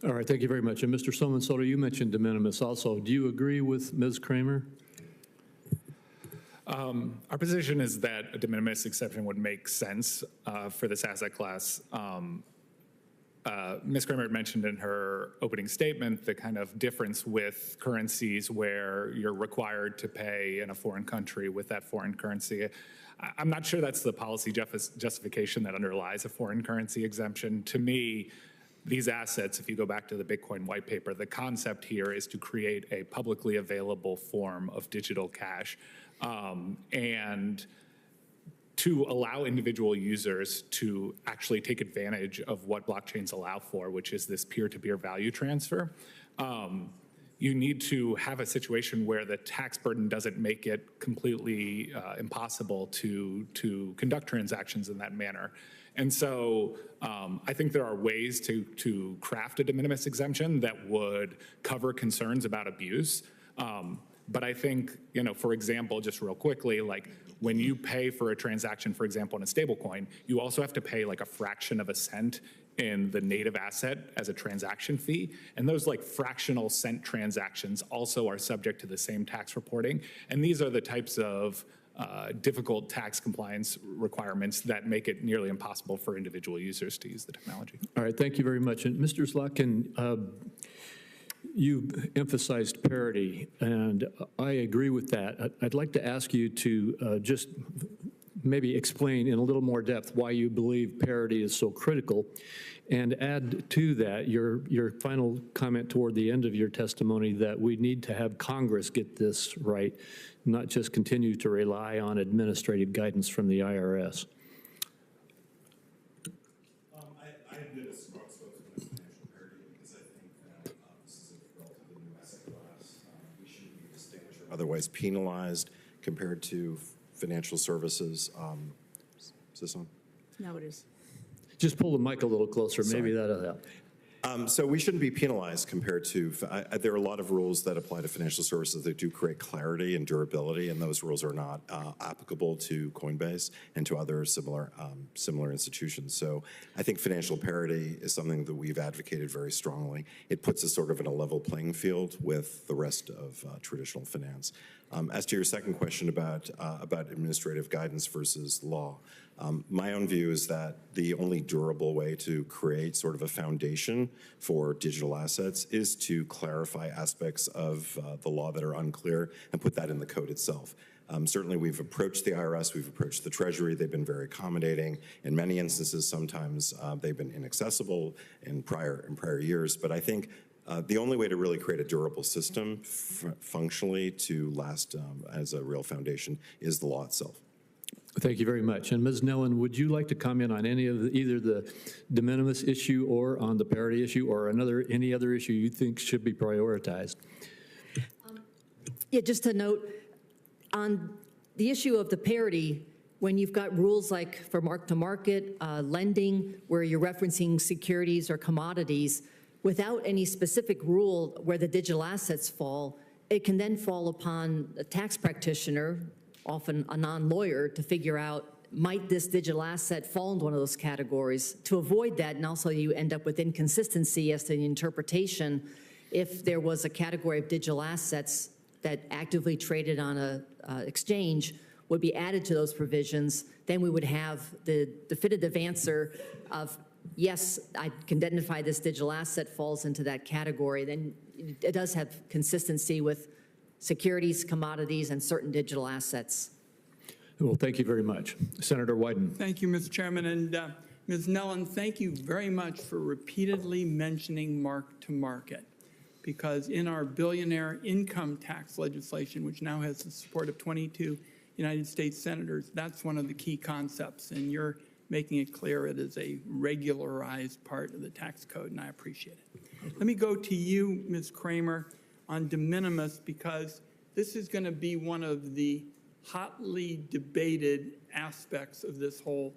All right, thank you very much. And Mr. Soto, you mentioned de minimis also. Do you agree with Ms. Kramer? Our position is that a de minimis exception would make sense for this asset class. Ms. Kramer mentioned in her opening statement the kind of difference with currencies where you're required to pay in a foreign country with that foreign currency. I'm not sure that's the policy justification that underlies a foreign currency exemption. To me, these assets, if you go back to the Bitcoin white paper, the concept here is to create a publicly available form of digital cash and to allow individual users to actually take advantage of what blockchains allow for, which is this peer-to-peer value transfer. You need to have a situation where the tax burden doesn't make it completely impossible to conduct transactions in that manner. And so I think there are ways to craft a de minimis exemption that would cover concerns about abuse. But I think, for example, just real quickly, like when you pay for a transaction, for example, in a stablecoin, you also have to pay like a fraction of a cent in the native asset as a transaction fee. And those like fractional cent transactions also are subject to the same tax reporting. And these are the types of difficult tax compliance requirements that make it nearly impossible for individual users to use the technology. All right, thank you very much. And Mr. Slotkin, you emphasized parity, and I agree with that. I'd like to ask you to just maybe explain in a little more depth why you believe parity is so critical, and add to that your final comment toward the end of your testimony that we need to have Congress get this right, not just continue to rely on administrative guidance from the IRS. I've been a strong spokesman of financial parity because I think that this is a relatively new asset class. We shouldn't be distinguished or otherwise penalized compared to financial services. Is this on? No, it is. Just pull the mic a little closer. Maybe Sorry. that'll help. So we shouldn't be penalized compared to, there are a lot of rules that apply to financial services that do create clarity and durability, and those rules are not applicable to Coinbase and to other similar institutions. So I think financial parity is something that we've advocated very strongly. It puts us sort of in a level playing field with the rest of traditional finance. As to your second question about administrative guidance versus law, my own view is that the only durable way to create sort of a foundation for digital assets is to clarify aspects of the law that are unclear and put that in the code itself. Certainly, we've approached the IRS, we've approached the Treasury. They've been very accommodating. In many instances, sometimes they've been inaccessible in prior years. But I think the only way to really create a durable system functionally to last as a real foundation is the law itself. Thank you very much. And Ms. Nellen, would you like to comment on any of either the de minimis issue or on the parity issue or any other issue you think should be prioritized? Yeah, just to note, on the issue of the parity, when you've got rules like for mark-to-market lending, where you're referencing securities or commodities, without any specific rule where the digital assets fall, it can then fall upon a tax practitioner, often a non-lawyer, to figure out, might this digital asset fall into one of those categories? To avoid that, and also you end up with inconsistency as to the interpretation, if there was a category of digital assets that actively traded on a exchange would be added to those provisions, then we would have the definitive answer of, yes, I can identify this digital asset falls into that category. Then it does have consistency with securities, commodities, and certain digital assets. Well, thank you very much. Senator Wyden. Thank you, Mr. Chairman. And Ms. Nellen, thank you very much for repeatedly mentioning mark-to-market, because in our billionaire income tax legislation, which now has the support of 22 United States senators, that's one of the key concepts, and you're making it clear it is a regularized part of the tax code, and I appreciate it. Let me go to you, Ms. Kramer, on de minimis, because this is going to be one of the hotly debated aspects of this whole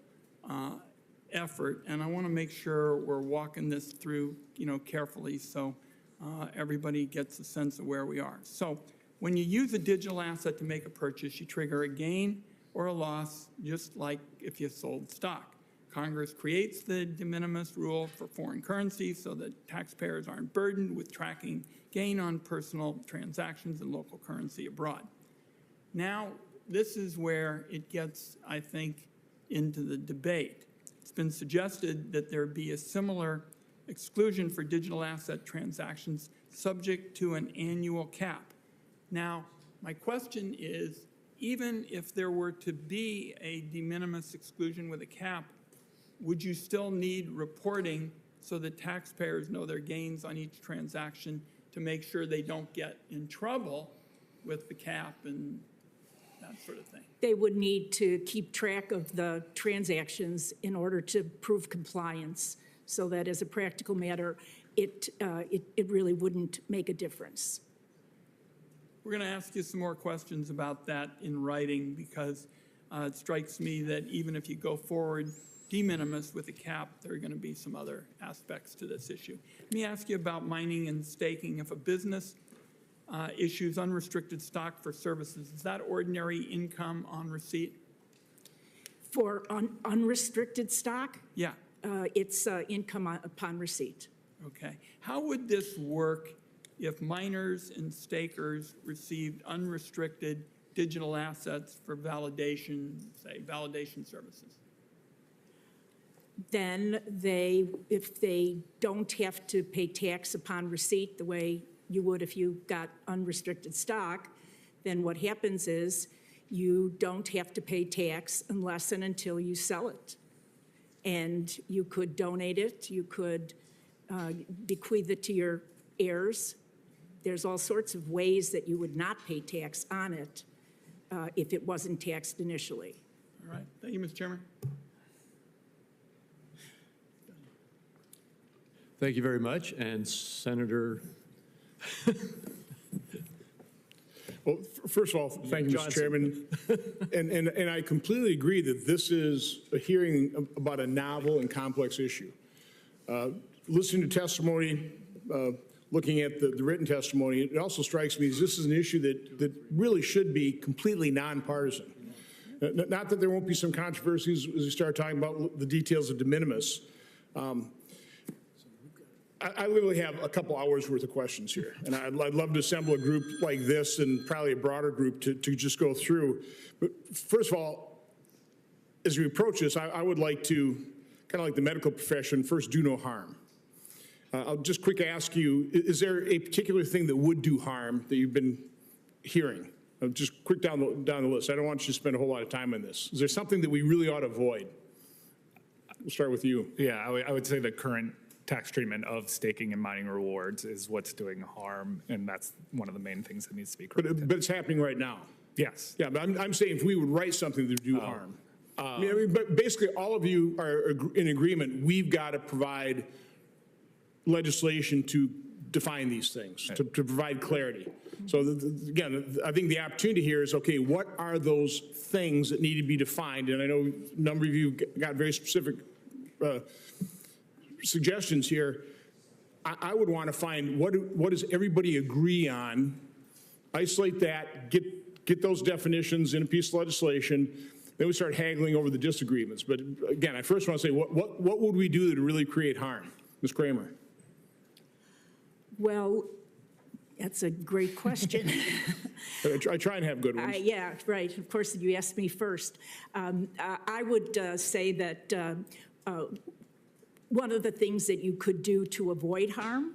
effort, and I want to make sure we're walking this through, carefully, so everybody gets a sense of where we are. So when you use a digital asset to make a purchase, you trigger a gain or a loss, just like if you sold stock. Congress creates the de minimis rule for foreign currency so that taxpayers aren't burdened with tracking gain on personal transactions in local currency abroad. Now, this is where it gets, I think, into the debate. It's been suggested that there be a similar exclusion for digital asset transactions subject to an annual cap. Now, my question is, even if there were to be a de minimis exclusion with a cap, would you still need reporting so that taxpayers know their gains on each transaction to make sure they don't get in trouble with the cap and that sort of thing? They would need to keep track of the transactions in order to prove compliance, so that as a practical matter, it really wouldn't make a difference. We're going to ask you some more questions about that in writing, because it strikes me that even if you go forward de minimis with a cap, there are going to be some other aspects to this issue. Let me ask you about mining and staking. If a business issues unrestricted stock for services, is that ordinary income on receipt? For unrestricted stock, Yeah, it's income upon receipt. okay. How would this work if miners and stakers received unrestricted digital assets for validation, say, validation services? Then if they don't have to pay tax upon receipt the way you would if you got unrestricted stock, then what happens is you don't have to pay tax unless and until you sell it. And you could donate it, you could bequeath it to your heirs. There's all sorts of ways that you would not pay tax on it if it wasn't taxed initially. All right, thank you, Mr. Chairman. Thank you very much. And Senator Well, first of all, thank you, Mr. Chairman. And I completely agree that this is a hearing about a novel and complex issue. Listening to testimony, looking at the written testimony, it also strikes me as this is an issue that really should be completely nonpartisan. Not that there won't be some controversies as we start talking about the details of de minimis. I literally have a couple hours worth of questions here, and I'd love to assemble a group like this and probably a broader group to just go through. But first of all, as we approach this, I would like to, kind of like the medical profession, first do no harm. I'll just quick ask you, is there a particular thing that would do harm that you've been hearing? Just quick down the list. I don't want you to spend a whole lot of time on this. Is there something that we really ought to avoid? We'll start with you. Yeah, I would say the current tax treatment of staking and mining rewards is what's doing harm, and that's one of the main things that needs to be corrected. But it's happening right now. Yes. Yeah, but I'm saying if we would write something that would do harm. I mean, but basically, all of you are in agreement, we've got to provide legislation to define these things, to provide clarity. So again, I think the opportunity here is, okay, what are those things that need to be defined? And I know a number of you got very specific suggestions here. I would want to find what does everybody agree on, isolate that, get those definitions in a piece of legislation, then we start haggling over the disagreements. But again, I first want to say, what would we do to really create harm? Ms. Kramer. Well, that's a great question. I try and have good ones. Yeah, right. Of course, you asked me first. I would say that one of the things that you could do to avoid harm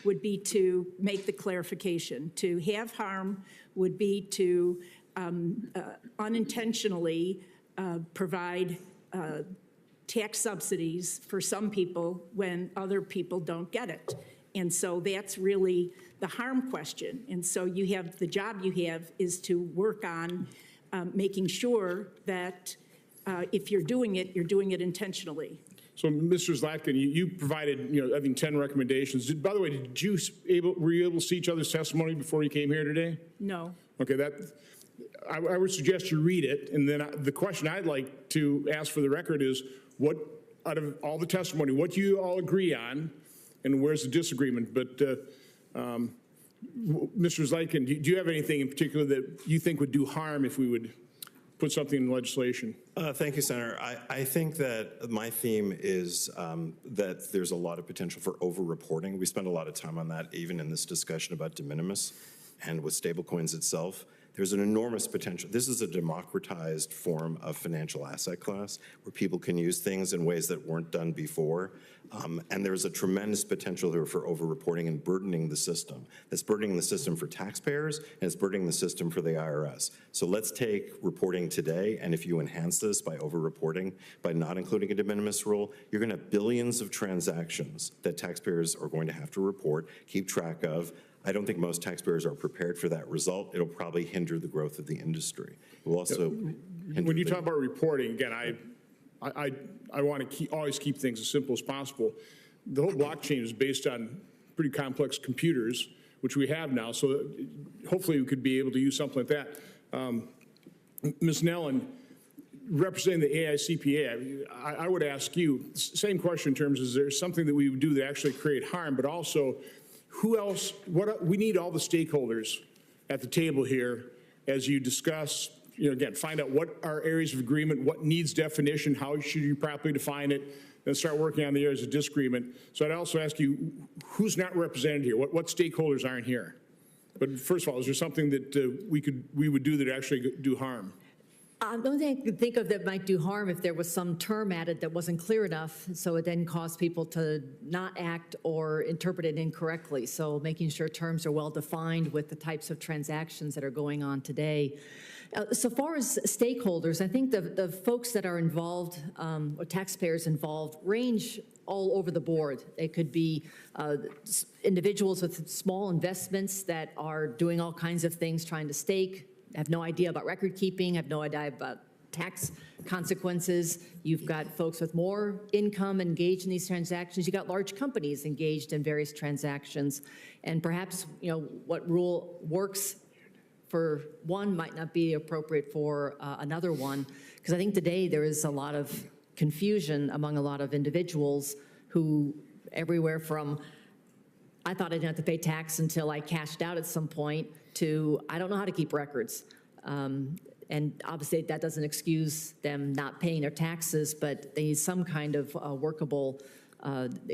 would be to make the clarification. To have harm would be to unintentionally provide tax subsidies for some people when other people don't get it. And so that's really the harm question. And so the job you have is to work on making sure that if you're doing it intentionally. So, Mr. Zlatkin, you provided, I think 10 recommendations. By the way, were you able to see each other's testimony before you came here today? No. Okay, I would suggest you read it, and then the question I'd like to ask for the record is, what, out of all the testimony, what do you all agree on, and where's the disagreement? But Mr. Zlatkin, do you have anything in particular that you think would do harm if we would put something in legislation? Thank you, Senator. I think that my theme is that there's a lot of potential for over-reporting. We spend a lot of time on that, even in this discussion about de minimis and with stablecoins itself. There's an enormous potential. This is a democratized form of financial asset class where people can use things in ways that weren't done before. And there's a tremendous potential there for over-reporting and burdening the system. That's burdening the system for taxpayers, and it's burdening the system for the IRS. So let's take reporting today, and if you enhance this by over-reporting, by not including a de minimis rule, you're going to have billions of transactions that taxpayers are going to have to report, keep track of. I don't think most taxpayers are prepared for that result. It'll probably hinder the growth of the industry. It will also When you talk about reporting, again, I want to always keep things as simple as possible. The whole blockchain is based on pretty complex computers, which we have now, so hopefully we could be able to use something like that. Ms. Nellen, representing the AICPA, I would ask you, same question in terms of, is there something that we would do that actually create harm, but also who else, we need all the stakeholders at the table here as you discuss, again, find out what are areas of agreement, what needs definition, how should you properly define it, then start working on the areas of disagreement. So I'd also ask you, who's not represented here? What stakeholders aren't here? But first of all, is there something that we would do that actually do harm? The only thing I could think of that might do harm if there was some term added that wasn't clear enough, so it then caused people to not act or interpret it incorrectly. So making sure terms are well defined with the types of transactions that are going on today. So far as stakeholders, I think the folks that are involved, or taxpayers involved, range all over the board. It could be individuals with small investments that are doing all kinds of things, trying to stake, have no idea about record keeping, have no idea about tax consequences. You've got folks with more income engaged in these transactions. You've got large companies engaged in various transactions. And perhaps, what rule works for one might not be appropriate for another one. Because I think today there is a lot of confusion among a lot of individuals who, everywhere from, I thought I didn't have to pay tax until I cashed out at some point, to I don't know how to keep records. And obviously that doesn't excuse them not paying their taxes, but they need some kind of workable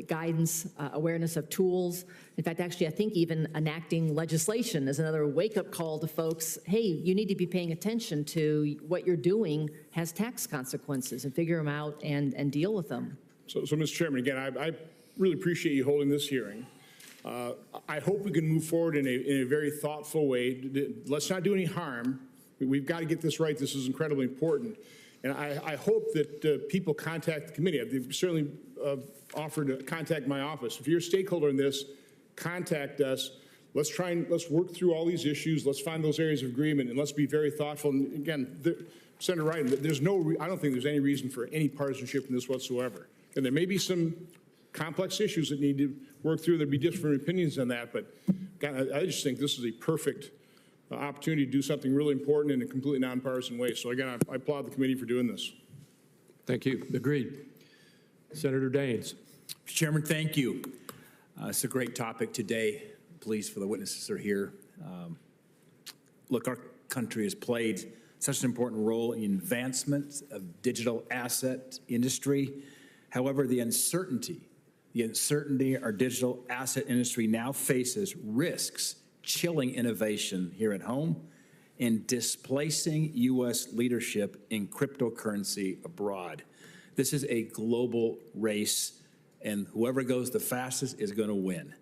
guidance, awareness of tools. In fact, actually, I think even enacting legislation is another wake-up call to folks. Hey, you need to be paying attention to what you're doing has tax consequences, and figure them out and deal with them. So Mr. Chairman, again, I really appreciate you holding this hearing. I hope we can move forward in a very thoughtful way. Let's not do any harm. We've got to get this right. This is incredibly important. And I hope that people contact the committee. They've certainly offered to contact my office. If you're a stakeholder in this, contact us. Let's work through all these issues. Let's find those areas of agreement, and let's be very thoughtful. And again, Senator Wright, I don't think there's any reason for any partisanship in this whatsoever. And there may be some complex issues that need to work through. There'd be different opinions on that, but God, I just think this is a perfect opportunity to do something really important in a completely nonpartisan way. So again, I applaud the committee for doing this. Thank you. Agreed. Senator Daines. Mr. Chairman, thank you. It's a great topic today. Pleased for the witnesses that are here. Look, our country has played such an important role in the advancement of digital asset industry. However, the uncertainty our digital asset industry now faces risks chilling innovation here at home and displacing U.S. leadership in cryptocurrency abroad. This is a global race, and whoever goes the fastest is going to win.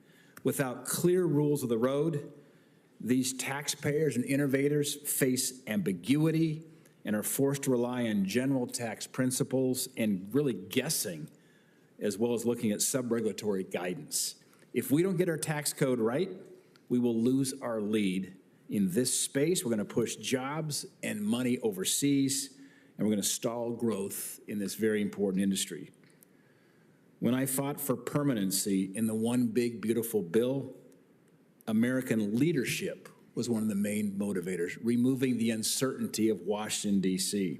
Without clear rules of the road, these taxpayers and innovators face ambiguity and are forced to rely on general tax principles and really guessing, as well as looking at sub-regulatory guidance. If we don't get our tax code right, we will lose our lead in this space. We're going to push jobs and money overseas, and we're going to stall growth in this very important industry. When I fought for permanency in the One Big Beautiful Bill, American leadership was one of the main motivators, removing the uncertainty of Washington, D.C.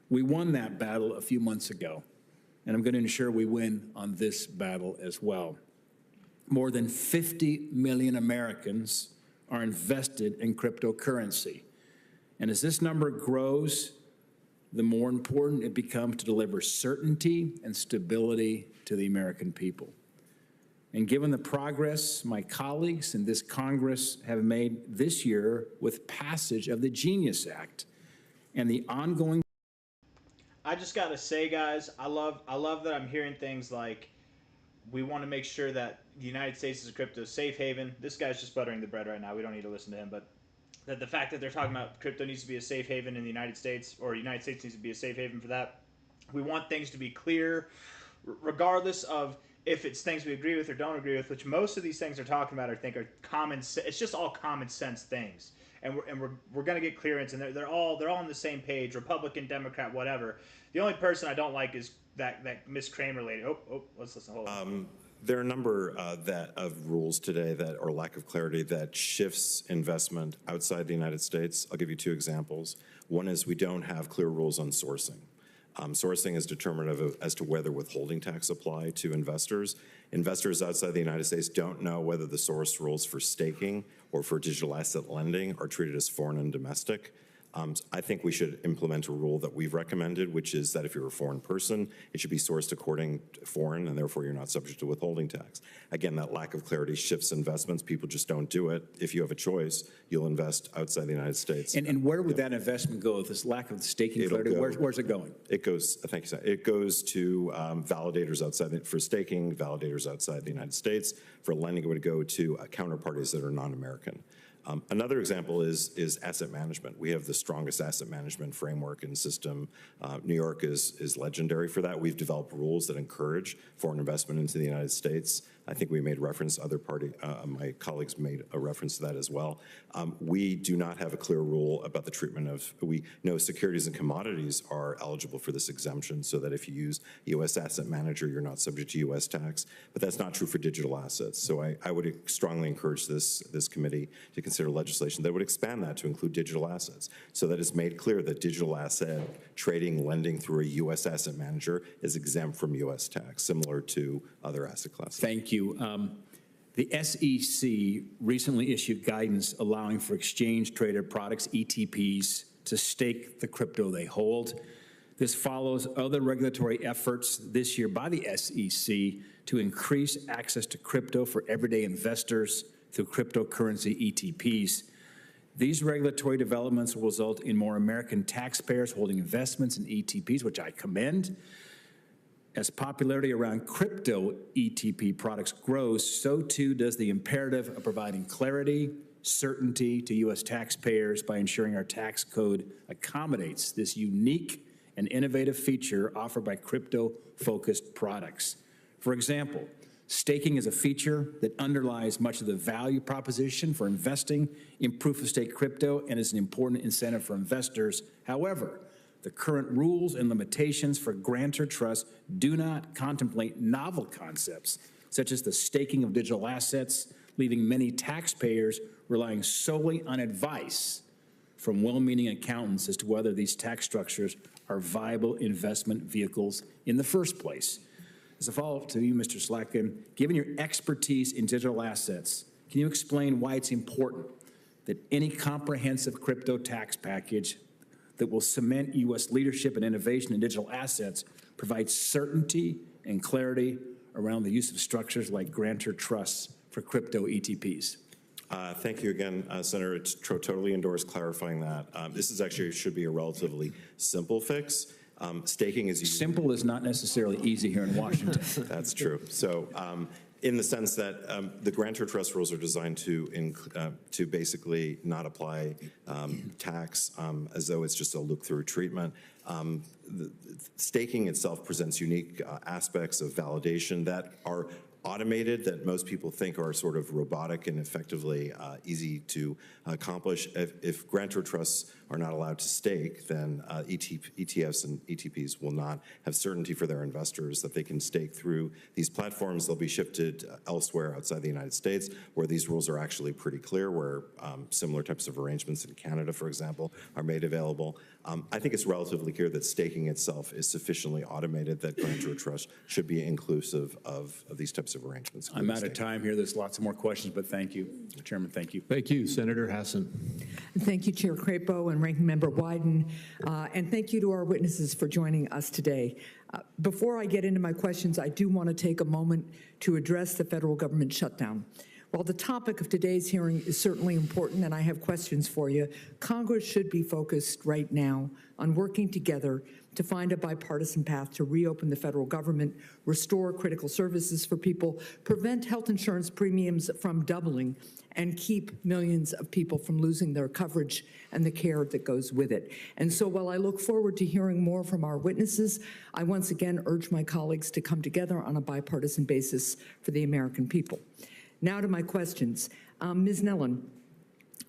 We won that battle a few months ago, and I'm going to ensure we win on this battle as well. More than 50 million Americans are invested in cryptocurrency. And as this number grows, the more important it becomes to deliver certainty and stability to the American people. And given the progress my colleagues in this Congress have made this year with passage of the Genius Act and the ongoing. I just gotta say, guys, I love that I'm hearing things like we want to make sure that the United States is a crypto safe haven. This guy's just buttering the bread right now. We don't need to listen to him, but that the fact that they're talking about crypto needs to be a safe haven in the United States, or the United States needs to be a safe haven for that. We want things to be clear, regardless of if it's things we agree with or don't agree with, which most of these things are talking about, I think, are common. It's just all common sense things, and we're going to get clearance, and they're all on the same page, Republican, Democrat, whatever. The only person I don't like is that Miss Kramer lady. Let's listen. Hold on. There are a number of rules today that, or lack of clarity, that shifts investment outside the United States. I'll give you two examples. One is we don't have clear rules on sourcing. Sourcing is determinative as to whether withholding tax apply to investors. Investors outside the United States don't know whether the source rules for staking or for digital asset lending are treated as foreign and domestic. I think we should implement a rule that we've recommended, which is that if you're a foreign person, it should be sourced according to foreign, and therefore you're not subject to withholding tax. Again, that lack of clarity shifts investments. People just don't do it. If you have a choice, you'll invest outside the United States. And where would that investment go if this lack of staking clarity? Where's it going? It goes, thank you, sir. It goes to validators outside, for staking, validators outside the United States. For lending, it would go to counterparties that are non-American. Another example is asset management. We have the strongest asset management framework and system. New York is legendary for that. We've developed rules that encourage foreign investment into the United States. I think we made reference, my colleagues made a reference to that as well. We do not have a clear rule about the treatment of, we know securities and commodities are eligible for this exemption, so that if you use a U.S. asset manager, you're not subject to U.S. tax, but that's not true for digital assets. So I would strongly encourage this committee to consider legislation that would expand that to include digital assets, so that it's made clear that digital asset trading, lending through a U.S. asset manager is exempt from U.S. tax, similar to other asset classes. Thank you. The SEC recently issued guidance allowing for exchange-traded products, ETPs, to stake the crypto they hold. This follows other regulatory efforts this year by the SEC to increase access to crypto for everyday investors through cryptocurrency ETPs. These regulatory developments will result in more American taxpayers holding investments in ETPs, which I commend. As popularity around crypto ETP products grows, so too does the imperative of providing clarity, certainty to U.S. taxpayers by ensuring our tax code accommodates this unique and innovative feature offered by crypto-focused products. For example, staking is a feature that underlies much of the value proposition for investing in proof-of-stake crypto and is an important incentive for investors. However, the current rules and limitations for grantor trusts do not contemplate novel concepts, such as the staking of digital assets, leaving many taxpayers relying solely on advice from well-meaning accountants as to whether these tax structures are viable investment vehicles in the first place. As a follow-up to you, Mr. Slatkin, given your expertise in digital assets, can you explain why it's important that any comprehensive crypto tax package that will cement U.S. leadership and innovation in digital assets provides certainty and clarity around the use of structures like grantor trusts for crypto ETPs? Thank you again, Senator. It's totally endorse clarifying that. This is actually should be a relatively simple fix. Staking is simple is not necessarily easy here in Washington. That's true. So in the sense that the grantor trust rules are designed to basically not apply tax as though it's just a look-through treatment. Staking itself presents unique aspects of validation that are automated, that most people think are sort of robotic and effectively easy to accomplish. If grantor trusts are not allowed to stake, then ETFs and ETPs will not have certainty for their investors that they can stake through these platforms. They'll be shifted elsewhere outside the United States, where these rules are actually pretty clear, where similar types of arrangements in Canada, for example, are made available. I think it's relatively clear that staking itself is sufficiently automated that grantor trust should be inclusive of these types of arrangements. I'm out of time here. There's lots of more questions, but thank you, Mr. Chairman. Thank you. Thank you, Senator Hassan. Thank you, Chair Crapo and Ranking Member Wyden, and thank you to our witnesses for joining us today. Before I get into my questions, I do want to take a moment to address the federal government shutdown. While the topic of today's hearing is certainly important and I have questions for you, Congress should be focused right now on working together to find a bipartisan path to reopen the federal government, restore critical services for people, prevent health insurance premiums from doubling, and keep millions of people from losing their coverage and the care that goes with it. And so while I look forward to hearing more from our witnesses, I once again urge my colleagues to come together on a bipartisan basis for the American people. Now to my questions. Ms. Nellen,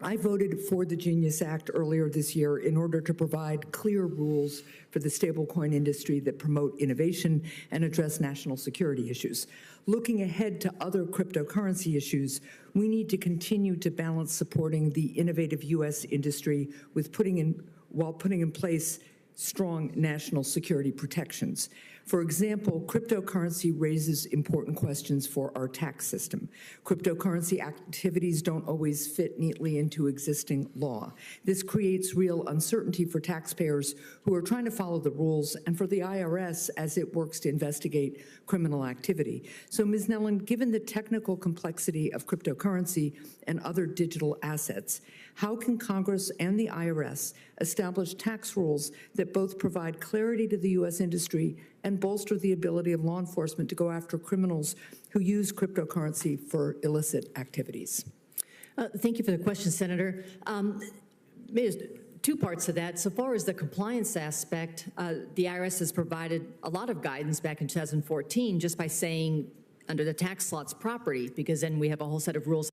I voted for the Genius Act earlier this year in order to provide clear rules for the stablecoin industry that promote innovation and address national security issues. Looking ahead to other cryptocurrency issues, we need to continue to balance supporting the innovative U.S. industry with putting in place strong national security protections. For example, cryptocurrency raises important questions for our tax system. Cryptocurrency activities don't always fit neatly into existing law. This creates real uncertainty for taxpayers who are trying to follow the rules and for the IRS as it works to investigate criminal activity. So, Ms. Nellen, given the technical complexity of cryptocurrency and other digital assets, how can Congress and the IRS establish tax rules that both provide clarity to the U.S. industry and bolster the ability of law enforcement to go after criminals who use cryptocurrency for illicit activities? Thank you for the question, Senator. There's two parts to that. So far as the compliance aspect, the IRS has provided a lot of guidance back in 2014 just by saying under the tax lots property, because then we have a whole set of rules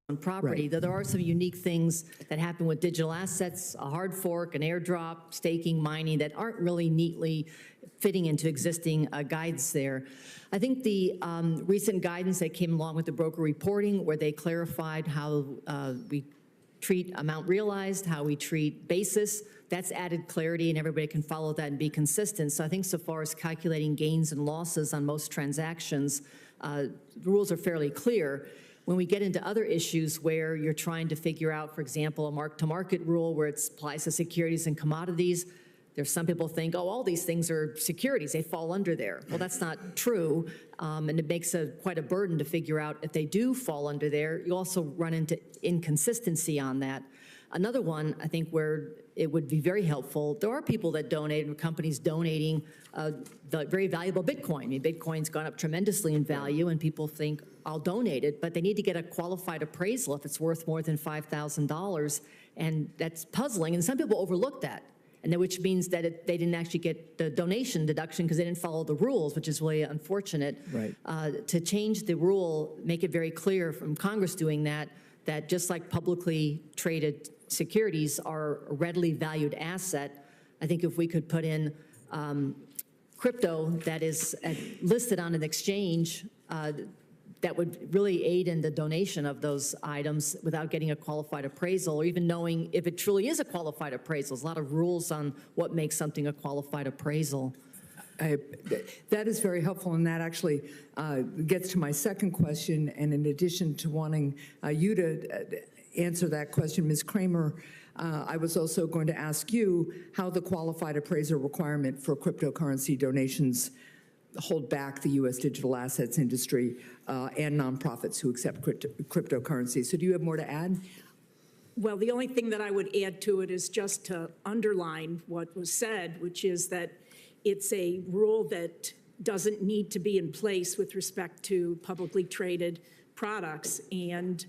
on property, Right. though there are some unique things that happen with digital assets, a hard fork, an airdrop, staking, mining, that aren't really neatly fitting into existing guides there. I think the recent guidance that came along with the broker reporting, where they clarified how we treat amount realized, how we treat basis, that's added clarity and everybody can follow that and be consistent. So I think so far as calculating gains and losses on most transactions, the rules are fairly clear. When we get into other issues where you're trying to figure out, for example, a mark-to-market rule where it applies to securities and commodities, there's some people think, oh, all these things are securities, they fall under there. Well, that's not true, and it makes quite a burden to figure out if they do fall under there. You also run into inconsistency on that. Another one, I think, where it would be very helpful, there are people that donate and companies donating the very valuable Bitcoin. I mean, Bitcoin's gone up tremendously in value and people think, I'll donate it, but they need to get a qualified appraisal if it's worth more than $5,000, and that's puzzling, and some people overlook that. And then, which means that they didn't actually get the donation deduction because they didn't follow the rules, which is really unfortunate. Right. To change the rule, make it very clear from Congress doing that, that just like publicly traded securities are a readily valued asset, I think if we could put in crypto that is listed on an exchange, that would really aid in the donation of those items without getting a qualified appraisal or even knowing if it truly is a qualified appraisal. There's a lot of rules on what makes something a qualified appraisal. That is very helpful, and that actually gets to my second question. And in addition to wanting you to answer that question, Ms. Kramer, I was also going to ask you how the qualified appraiser requirement for cryptocurrency donations hold back the U.S. digital assets industry and nonprofits who accept cryptocurrency. So do you have more to add? Well, the only thing that I would add to it is just to underline what was said, which is that it's a rule that doesn't need to be in place with respect to publicly traded products, and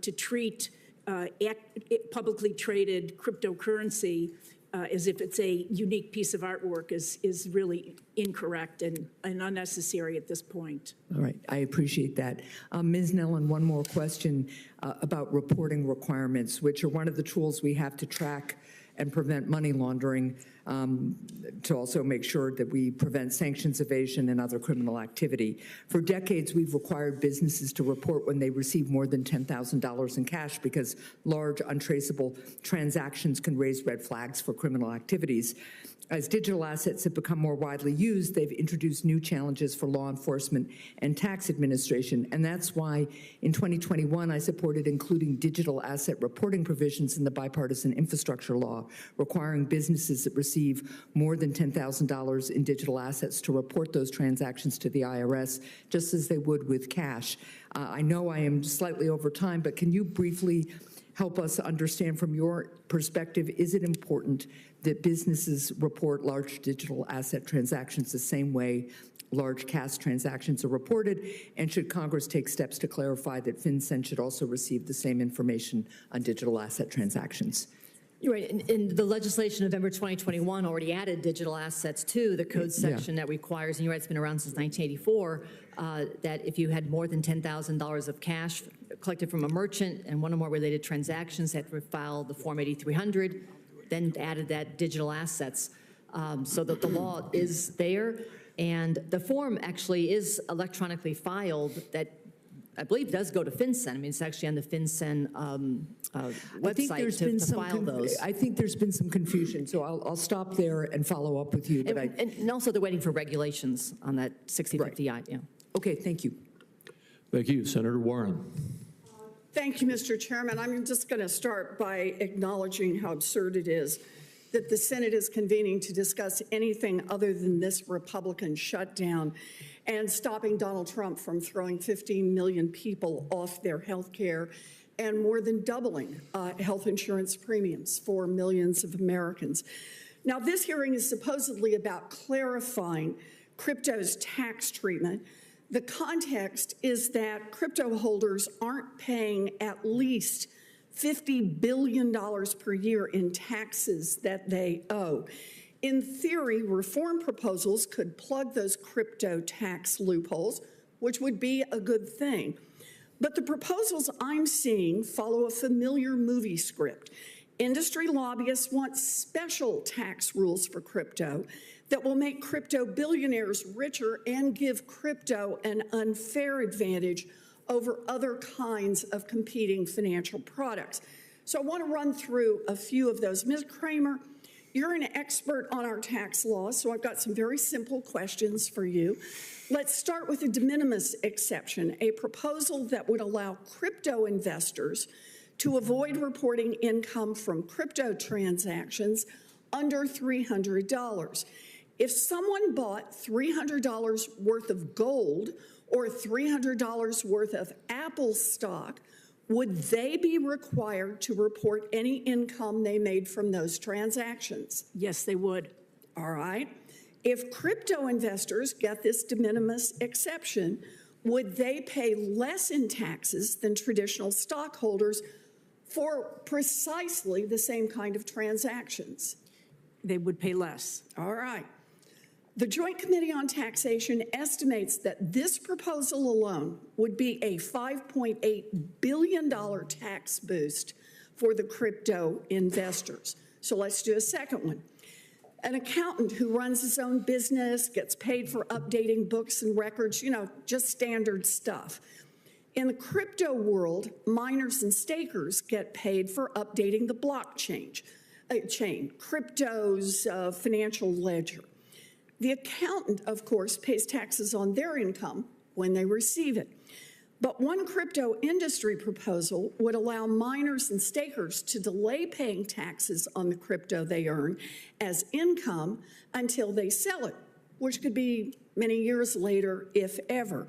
to treat publicly traded cryptocurrency as if it's a unique piece of artwork is really incorrect and unnecessary at this point. All right, I appreciate that. Ms. Nellen, one more question about reporting requirements, which are one of the tools we have to track and prevent money laundering, to also make sure that we prevent sanctions evasion and other criminal activity. For decades, we've required businesses to report when they receive more than $10,000 in cash because large, untraceable transactions can raise red flags for criminal activities. As digital assets have become more widely used, they've introduced new challenges for law enforcement and tax administration, and that's why in 2021 I supported including digital asset reporting provisions in the bipartisan infrastructure law, requiring businesses that receive receive more than $10,000 in digital assets to report those transactions to the IRS, just as they would with cash. I know I am slightly over time, but can you briefly help us understand from your perspective, is it important that businesses report large digital asset transactions the same way large cash transactions are reported? And should Congress take steps to clarify that FinCEN should also receive the same information on digital asset transactions? You're right. In the legislation of November 2021 already added digital assets to the code section that requires, and you're right, it's been around since 1984, that if you had more than $10,000 of cash collected from a merchant and one or more related transactions, had to file the Form 8300, then added that digital assets, so that the law is there. And the form actually is electronically filed that I believe does go to FinCEN. I mean, it's actually on the FinCEN website to file those. I think there's been some confusion, so I'll stop there and follow up with you. But and also they're waiting for regulations on that 6050I. Right. Yeah. Okay, thank you. Thank you. Senator Warren. Thank you, Mr. Chairman. I'm just going to start by acknowledging how absurd it is that the Senate is convening to discuss anything other than this Republican shutdown and stopping Donald Trump from throwing 15 million people off their health care and more than doubling health insurance premiums for millions of Americans. Now, this hearing is supposedly about clarifying crypto's tax treatment. The context is that crypto holders aren't paying at least $50 billion per year in taxes that they owe. In theory, reform proposals could plug those crypto tax loopholes, which would be a good thing. But the proposals I'm seeing follow a familiar movie script. Industry lobbyists want special tax rules for crypto that will make crypto billionaires richer and give crypto an unfair advantage over other kinds of competing financial products. So I want to run through a few of those. Ms. Kramer, you're an expert on our tax laws, so I've got some very simple questions for you. Let's start with a de minimis exception, a proposal that would allow crypto investors to avoid reporting income from crypto transactions under $300. If someone bought $300 worth of gold or $300 worth of Apple stock, would they be required to report any income they made from those transactions? Yes, they would. All right. If crypto investors get this de minimis exception, would they pay less in taxes than traditional stockholders for precisely the same kind of transactions? They would pay less. All right. The Joint Committee on Taxation estimates that this proposal alone would be a $5.8 billion tax boost for the crypto investors. So let's do a second one. An accountant who runs his own business, gets paid for updating books and records, just standard stuff. In the crypto world, miners and stakers get paid for updating the blockchain, crypto's financial ledger. The accountant, of course, pays taxes on their income when they receive it. But one crypto industry proposal would allow miners and stakers to delay paying taxes on the crypto they earn as income until they sell it, which could be many years later, if ever.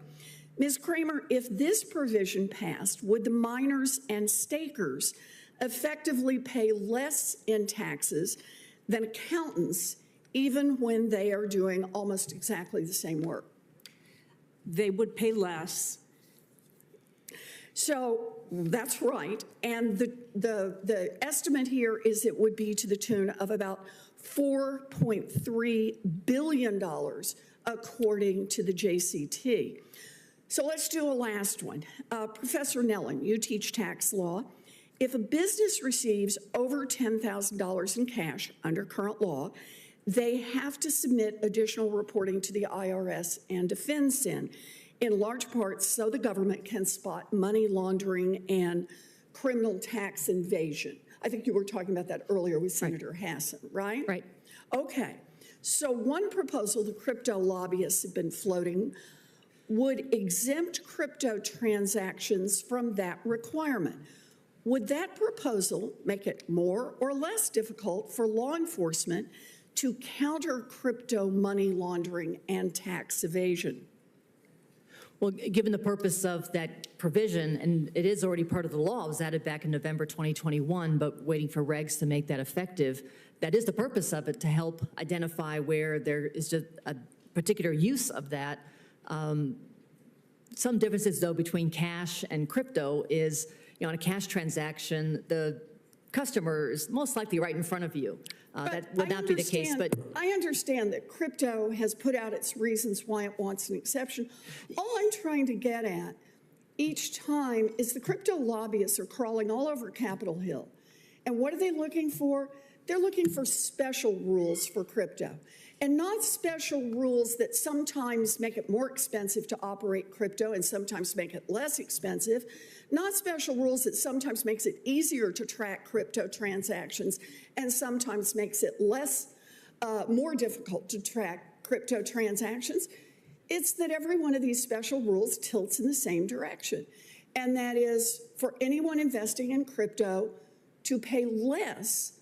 Ms. Kramer, if this provision passed, would the miners and stakers effectively pay less in taxes than accountants, even when they are doing almost exactly the same work? They would pay less. So that's right. And the estimate here is it would be to the tune of about $4.3 billion, according to the JCT. So let's do a last one. Professor Nellen, you teach tax law. If a business receives over $10,000 in cash under current law, they have to submit additional reporting to the IRS and to FinCEN, in large part so the government can spot money laundering and criminal tax evasion. I think you were talking about that earlier with Senator Hassan, right? Right. Okay. So one proposal the crypto lobbyists have been floating would exempt crypto transactions from that requirement. Would that proposal make it more or less difficult for law enforcement to counter crypto money laundering and tax evasion? Well, given the purpose of that provision, and it is already part of the law, it was added back in November 2021, but waiting for regs to make that effective, that is the purpose of it, to help identify where there is just a particular use of that. Some differences, though, between cash and crypto is, on a cash transaction, the customer is most likely right in front of you. That would not be the case, but I understand that crypto has put out its reasons why it wants an exception. All I'm trying to get at each time is the crypto lobbyists are crawling all over Capitol Hill. And what are they looking for? They're looking for special rules for crypto, and not special rules that sometimes make it more expensive to operate crypto and sometimes make it less expensive, not special rules that sometimes makes it easier to track crypto transactions and sometimes makes it more difficult to track crypto transactions. It's that every one of these special rules tilts in the same direction, and that is for anyone investing in crypto to pay less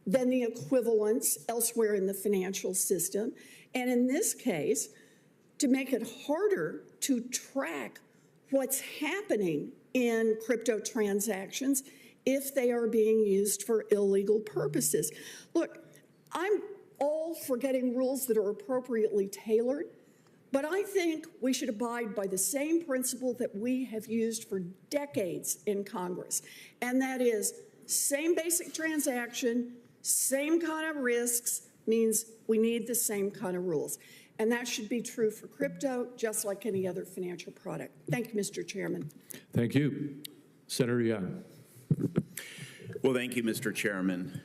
than the equivalents elsewhere in the financial system, and in this case, to make it harder to track what's happening in crypto transactions if they are being used for illegal purposes. Look, I'm all for getting rules that are appropriately tailored, but I think we should abide by the same principle that we have used for decades in Congress, and that is same basic transaction, same kind of risks means we need the same kind of rules. And that should be true for crypto, just like any other financial product. Thank you, Mr. Chairman. Thank you. Senator Young. Well, thank you, Mr. Chairman.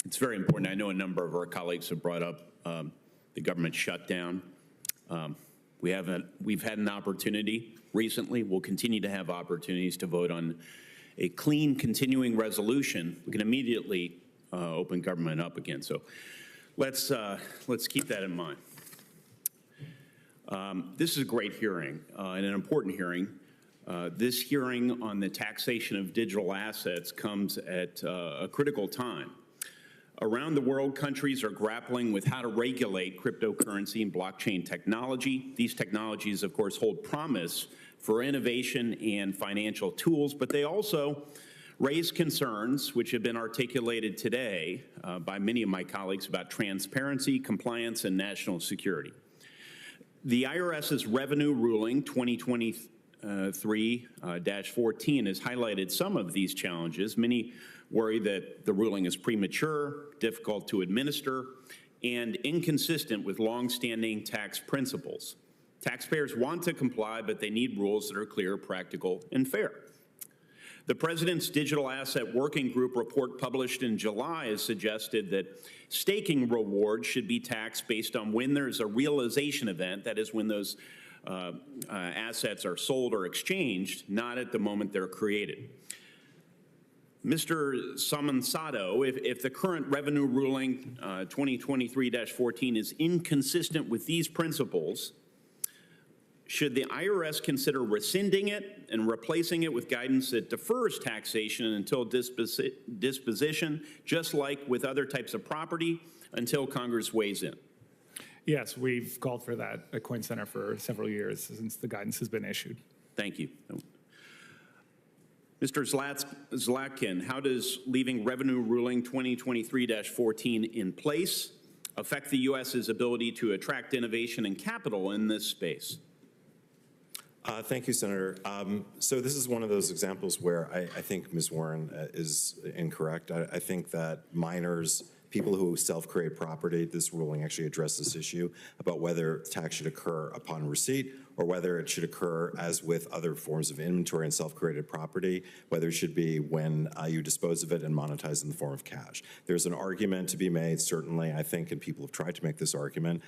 It's very important. I know a number of our colleagues have brought up the government shutdown. We've had an opportunity recently. We'll continue to have opportunities to vote on a clean, continuing resolution. We can immediately open government up again. So let's keep that in mind. This is a great hearing and an important hearing. This hearing on the taxation of digital assets comes at a critical time. Around the world, countries are grappling with how to regulate cryptocurrency and blockchain technology. These technologies, of course, hold promise for innovation and financial tools, but they also raise concerns, which have been articulated today by many of my colleagues, about transparency, compliance, and national security. The IRS's revenue ruling 2023-14 has highlighted some of these challenges. Many worry that the ruling is premature, difficult to administer, and inconsistent with longstanding tax principles. Taxpayers want to comply, but they need rules that are clear, practical, and fair. The President's Digital Asset Working Group report published in July has suggested that staking rewards should be taxed based on when there's a realization event, that is when those assets are sold or exchanged, not at the moment they're created. Mr. Samansato, if the current revenue ruling 2023-14 is inconsistent with these principles, should the IRS consider rescinding it and replacing it with guidance that defers taxation until disposition, just like with other types of property, until Congress weighs in? Yes, we've called for that at Coin Center for several years since the guidance has been issued. Thank you. Mr. Zlatkin, how does leaving revenue ruling 2023-14 in place affect the U.S.'s ability to attract innovation and capital in this space? Thank you, Senator. So this is one of those examples where I think Ms. Warren is incorrect. I think that minors, people who self-create property, this ruling actually addressed this issue about whether tax should occur upon receipt or whether it should occur, as with other forms of inventory and self-created property, whether it should be when you dispose of it and monetize in the form of cash. There's an argument to be made, certainly, I think, and people have tried to make this argument,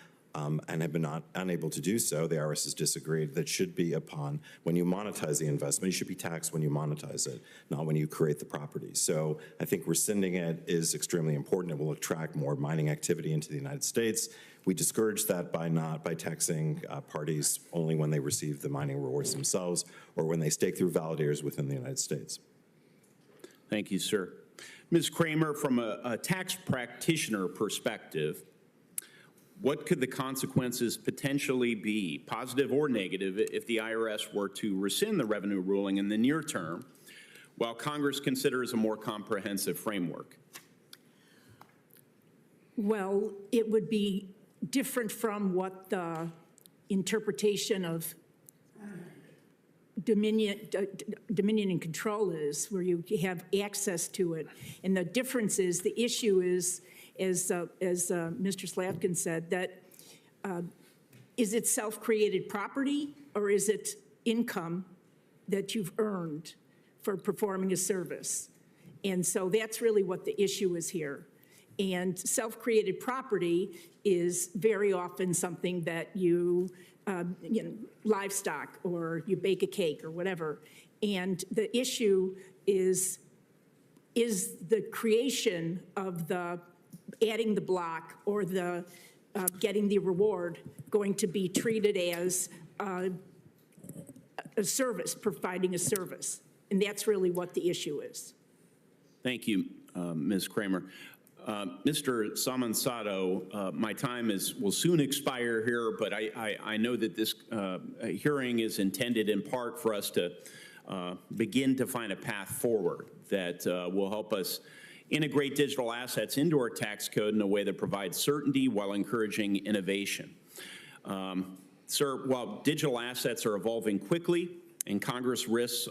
and have been unable to do so. The IRS has disagreed that should be upon when you monetize the investment. You should be taxed when you monetize it, not when you create the property. So I think rescinding it is extremely important. It will attract more mining activity into the United States. We discourage that by taxing parties only when they receive the mining rewards themselves or when they stake through validators within the United States. Thank you, sir. Ms. Kramer, from a tax practitioner perspective, what could the consequences potentially be, positive or negative, if the IRS were to rescind the revenue ruling in the near term while Congress considers a more comprehensive framework? Well, it would be different from what the interpretation of dominion and control is, where you have access to it. And the difference is, the issue is, as Mr. Slatkin said, that is it self-created property, or is it income that you've earned for performing a service? And so that's really what the issue is here. And self-created property is very often something that you know, livestock, or you bake a cake or whatever. And the issue is the creation of the adding the block or the getting the reward going to be treated as a service, providing a service? And that's really what the issue is. Thank you, Ms. Kramer. Mr. Samansato, my time will soon expire here, but I know that this hearing is intended in part for us to begin to find a path forward that will help us integrate digital assets into our tax code in a way that provides certainty while encouraging innovation. Sir, while digital assets are evolving quickly and Congress risks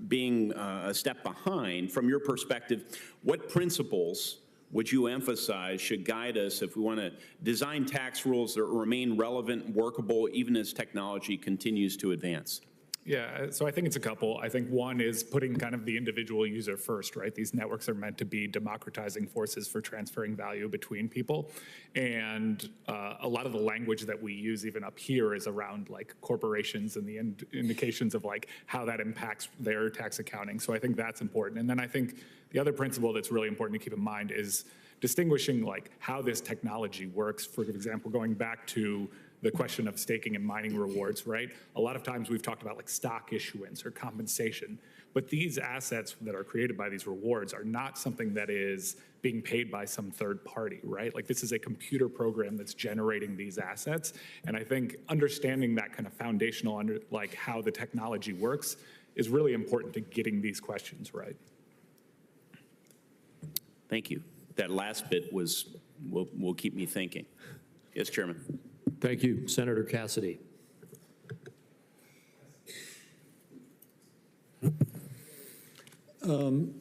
being a step behind, from your perspective, what principles would you emphasize should guide us if we want to design tax rules that remain relevant and workable even as technology continues to advance? Yeah, so I think it's a couple. I think one is putting kind of the individual user first, right? These networks are meant to be democratizing forces for transferring value between people. And a lot of the language that we use even up here is around like corporations and the indications of like how that impacts their tax accounting. So I think that's important. And then I think the other principle that's really important to keep in mind is distinguishing like how this technology works. For example, going back to the question of staking and mining rewards, right? A lot of times we've talked about like stock issuance or compensation, but these assets that are created by these rewards are not something that is being paid by some third party, right? Like this is a computer program that's generating these assets. And I think understanding that kind of foundational like how the technology works is really important to getting these questions right. Thank you. That last bit will keep me thinking. Yes, Chairman. Thank you. Senator Cassidy. Mr.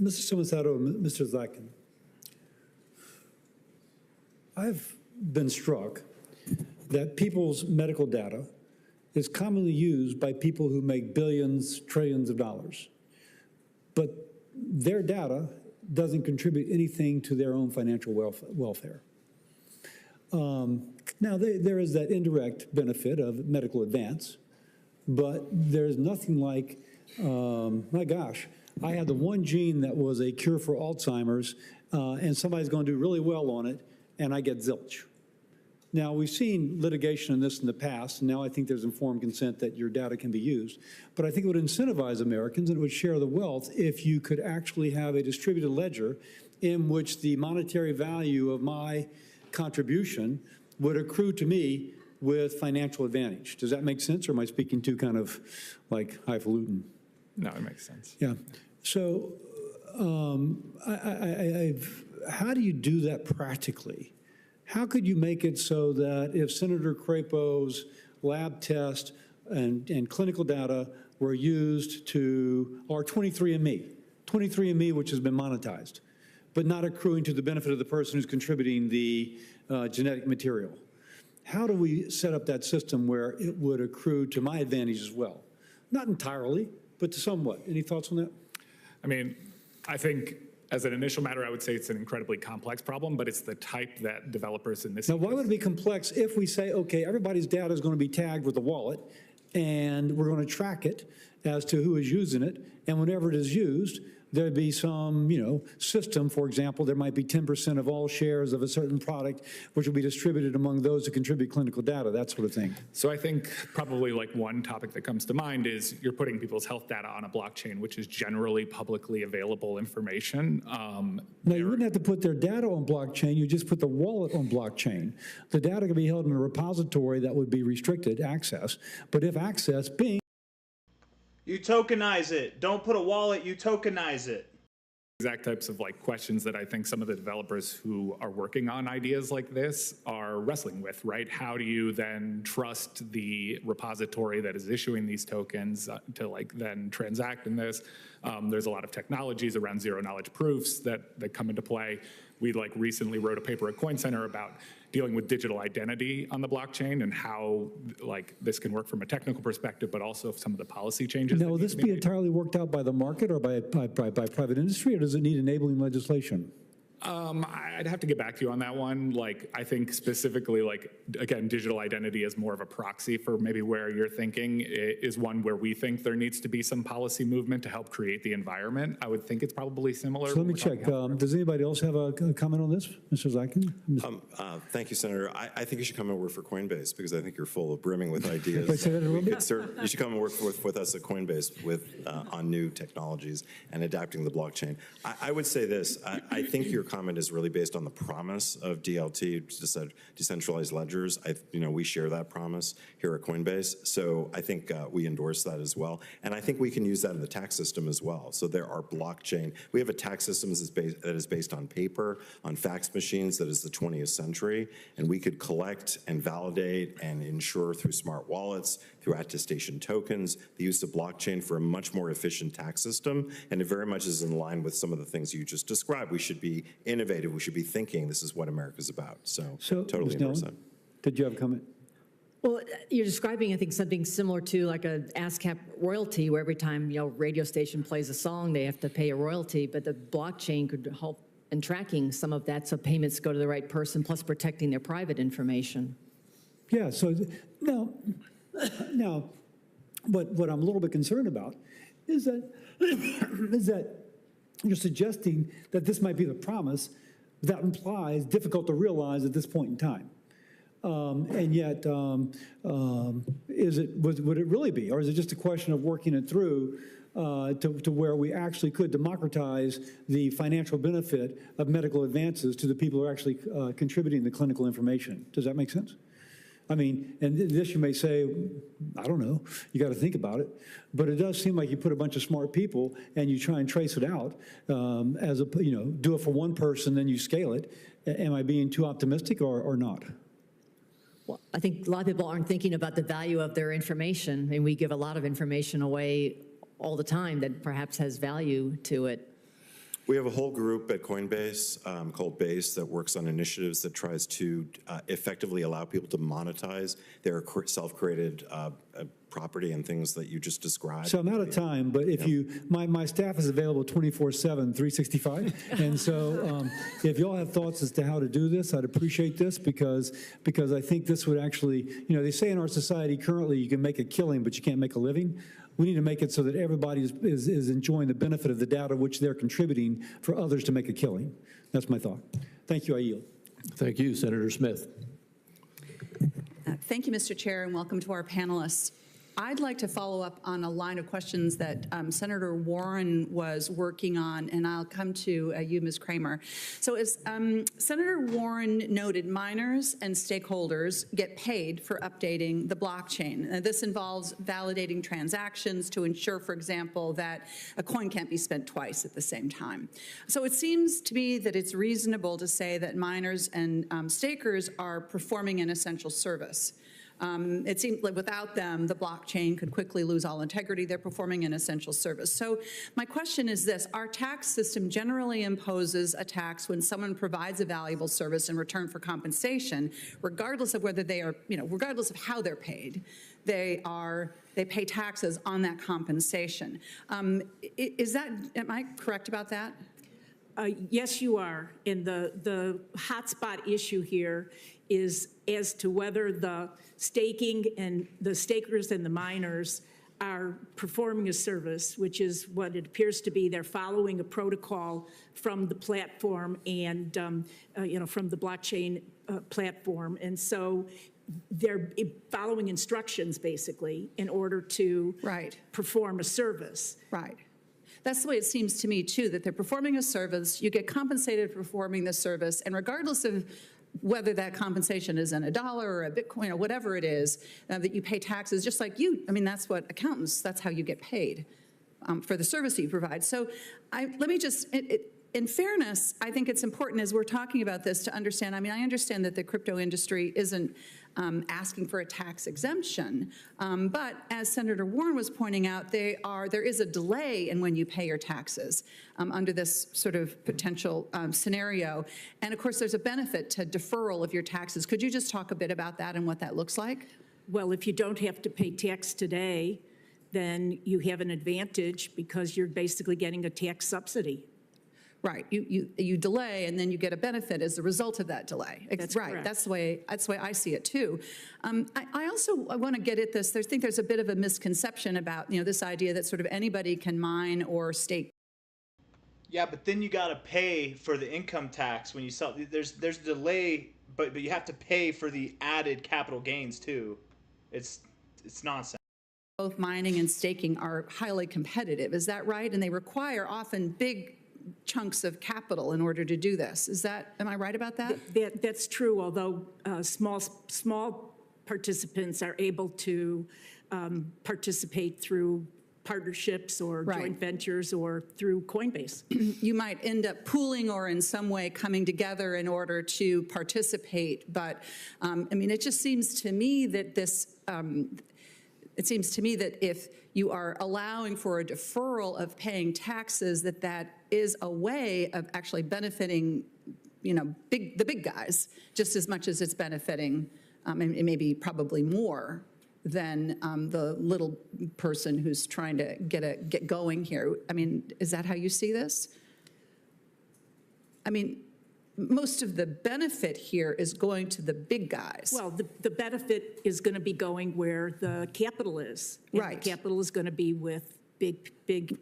Samansato and Mr. Zlatkin, I've been struck that people's medical data is commonly used by people who make billions, trillions of dollars, but their data doesn't contribute anything to their own financial welfare. Now, there is that indirect benefit of medical advance, but there's nothing like, my gosh, I had the one gene that was a cure for Alzheimer's, and somebody's going to do really well on it, and I get zilch. Now, we've seen litigation on this in the past, and now I think there's informed consent that your data can be used. But I think it would incentivize Americans and it would share the wealth if you could actually have a distributed ledger in which the monetary value of my contribution would accrue to me with financial advantage. Does that make sense, or am I speaking too kind of like highfalutin? No, it makes sense. Yeah. So how do you do that practically? How could you make it so that if Senator Crapo's lab test and clinical data were used to, or 23andMe, which has been monetized, but not accruing to the benefit of the person who's contributing the genetic material? How do we set up that system where it would accrue to my advantage as well? Not entirely, but to somewhat. Any thoughts on that? I mean, I think as an initial matter, I would say it's an incredibly complex problem, but it's the type that developers in this. Now, why would it be complex if we say, okay, everybody's data is going to be tagged with a wallet, and we're going to track it, as to who is using it, and whenever it is used, there'd be some, system. For example, there might be 10% of all shares of a certain product, which will be distributed among those who contribute clinical data, that sort of thing. So I think probably like one topic that comes to mind is you're putting people's health data on a blockchain, which is generally publicly available information. Now, you wouldn't have to put their data on blockchain, you just put the wallet on blockchain. The data can be held in a repository that would be restricted access, but if access being You tokenize it. Don't put a wallet, you tokenize it. Exact types of like questions that I think some of the developers who are working on ideas like this are wrestling with, right? How do you then trust the repository that is issuing these tokens to like then transact in this? There's a lot of technologies around zero knowledge proofs that come into play. We like recently wrote a paper at Coin Center about dealing with digital identity on the blockchain and how like this can work from a technical perspective, but also some of the policy changes. Now, will this be entirely worked out by the market or by private industry, or does it need enabling legislation? I'd have to get back to you on that one. Like, I think specifically, like, again, digital identity is more of a proxy for maybe where you're thinking is one where we think there needs to be some policy movement to help create the environment. I would think it's probably similar. So let me check. Does anybody else have a comment on this? Mr. Zykin? Thank you, Senator. I think you should come and work for Coinbase because I think you're full of brimming with ideas. Wait, say that a little bit? You should come and work with us at Coinbase on new technologies and adapting the blockchain. I would say this. I think your comment is really based on the promise of DLT, decentralized ledgers. We share that promise here at Coinbase. So I think we endorse that as well. And I think we can use that in the tax system as well. So there are blockchain. We have a tax system that is based on paper, on fax machines, that is the 20th century. And we could collect and validate and ensure through smart wallets, through attestation tokens, the use of blockchain for a much more efficient tax system. And it very much is in line with some of the things you just described. We should be innovative. We should be thinking this is what America's about. So totally endorse that. Did you have a comment? Well, you're describing, I think, something similar to like a ASCAP royalty, where every time, radio station plays a song, they have to pay a royalty, but the blockchain could help in tracking some of that so payments go to the right person, plus protecting their private information. Yeah, so now, what I'm a little bit concerned about is that you're suggesting that this might be the promise that implies difficult to realize at this point in time. And yet, would it really be, or is it just a question of working it through to where we actually could democratize the financial benefit of medical advances to the people who are actually contributing the clinical information? Does that make sense? I mean, and this you may say, I don't know, you got to think about it, but it does seem like you put a bunch of smart people and you try and trace it out do it for one person, then you scale it. Am I being too optimistic or not? Well, I think a lot of people aren't thinking about the value of their information, and we give a lot of information away all the time that perhaps has value to it. We have a whole group at Coinbase called Base that works on initiatives that tries to effectively allow people to monetize their self-created property and things that you just described. So I'm out of time, but if my staff is available 24/7, 365. And so if y'all have thoughts as to how to do this, I'd appreciate this because I think this would actually, they say in our society currently you can make a killing, but you can't make a living. We need to make it so that everybody is enjoying the benefit of the data which they're contributing for others to make a killing. That's my thought. Thank you. I yield. Thank you, Senator Smith. Thank you, Mr. Chair, and welcome to our panelists. I'd like to follow up on a line of questions that Senator Warren was working on, and I'll come to you, Ms. Kramer. So as Senator Warren noted, miners and stakeholders get paid for updating the blockchain. This involves validating transactions to ensure, for example, that a coin can't be spent twice at the same time. So it seems to me that it's reasonable to say that miners and stakers are performing an essential service. It seems like without them, the blockchain could quickly lose all integrity. They're performing an essential service. So my question is this: our tax system generally imposes a tax when someone provides a valuable service in return for compensation, regardless of whether they are, regardless of how they're paid. They pay taxes on that compensation. Am I correct about that? Yes, you are. And the hotspot issue here is as to whether the staking and the stakers and the miners are performing a service, which is what it appears to be. They're following a protocol from the platform and, from the blockchain platform. And so they're following instructions, basically, in order to perform a service. Right. That's the way it seems to me, too, that they're performing a service, you get compensated for performing the service, and regardless of whether that compensation is in a dollar or a Bitcoin or whatever it is, that you pay taxes just like you. I mean, that's what accountants, that's how you get paid for the service that you provide. So let me just, in fairness, I think it's important as we're talking about this to understand, I mean, I understand that the crypto industry isn't asking for a tax exemption, but as Senator Warren was pointing out, there is a delay in when you pay your taxes under this sort of potential scenario. And of course, there's a benefit to deferral of your taxes. Could you just talk a bit about that and what that looks like? Well, if you don't have to pay tax today, then you have an advantage because you're basically getting a tax subsidy. Right. You delay, and then you get a benefit as a result of that delay. That's right. correct. That's the way I see it too. I also want to get at this. I think there's a bit of a misconception about this idea that sort of anybody can mine or stake. Yeah, but then you got to pay for the income tax when you sell. There's a delay, but you have to pay for the added capital gains too. It's nonsense. Both mining and staking are highly competitive. Is that right? And they require often big chunks of capital in order to do this. Am I right about that? That's true, although small participants are able to participate through partnerships or joint ventures or through Coinbase. You might end up pooling or in some way coming together in order to participate. But I mean, it just seems to me that it seems to me that if you are allowing for a deferral of paying taxes, that is a way of actually benefiting, the big guys just as much as it's benefiting, and maybe probably more than the little person who's trying to get going here. I mean, is that how you see this? I mean, most of the benefit here is going to the big guys. Well, the benefit is going to be going where the capital is. And right. The capital is going to be with big.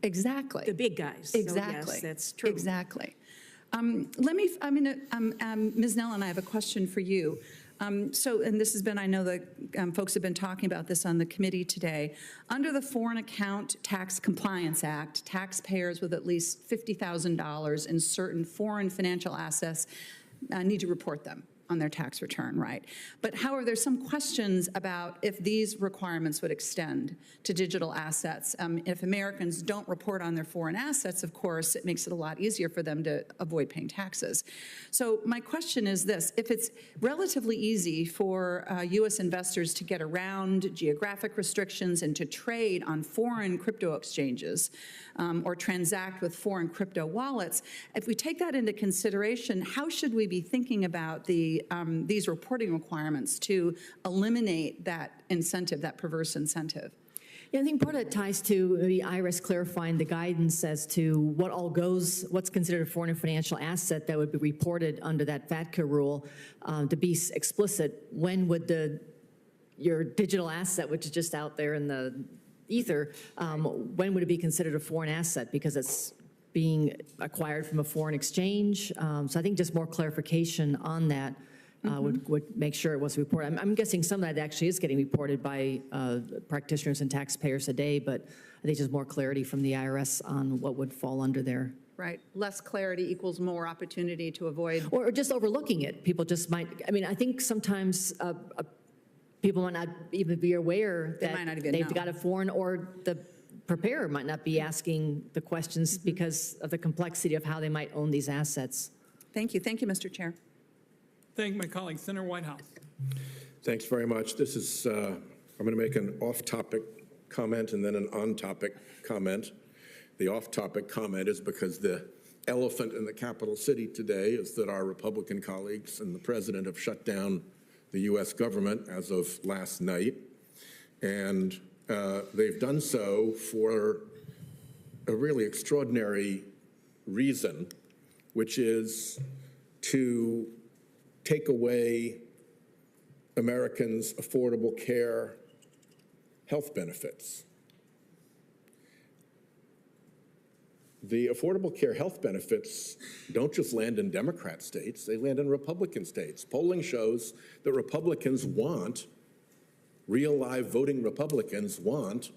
Exactly. The big guys. Exactly. So yes, that's true. Exactly. Ms. Nellen, I have a question for you. And this has been, I know that folks have been talking about this on the committee today. Under the Foreign Account Tax Compliance Act, taxpayers with at least $50,000 in certain foreign financial assets need to report them on their tax return, right? But however, there's some questions about if these requirements would extend to digital assets. If Americans don't report on their foreign assets, of course, it makes it a lot easier for them to avoid paying taxes. So my question is this: if it's relatively easy for U.S. investors to get around geographic restrictions and to trade on foreign crypto exchanges or transact with foreign crypto wallets, if we take that into consideration, how should we be thinking about these reporting requirements to eliminate that incentive, that perverse incentive? Yeah, I think part of it ties to the IRS clarifying the guidance as to what's considered a foreign financial asset that would be reported under that FATCA rule. To be explicit, when would your digital asset, which is just out there in the ether, when would it be considered a foreign asset? Because it's being acquired from a foreign exchange. So I think just more clarification on that would make sure it was reported. I'm guessing some of that actually is getting reported by practitioners and taxpayers today, but I think just more clarity from the IRS on what would fall under there. Right. Less clarity equals more opportunity to avoid. Or just overlooking it. People just might, I think sometimes people might not even be aware that they've got a foreign, or the preparer might not be asking the questions because of the complexity of how they might own these assets. Thank you. Thank you, Mr. Chair. Thank my colleague, Senator Whitehouse. Thanks very much. This is, I'm going to make an off-topic comment and then an on-topic comment. The off-topic comment is because the elephant in the capital city today is that our Republican colleagues and the president have shut down the U.S. government as of last night. And they've done so for a really extraordinary reason, which is to take away Americans' affordable care health benefits. the Affordable Care Health benefits don't just land in Democrat states, they land in Republican states. Polling shows that Republicans want, real live voting Republicans want,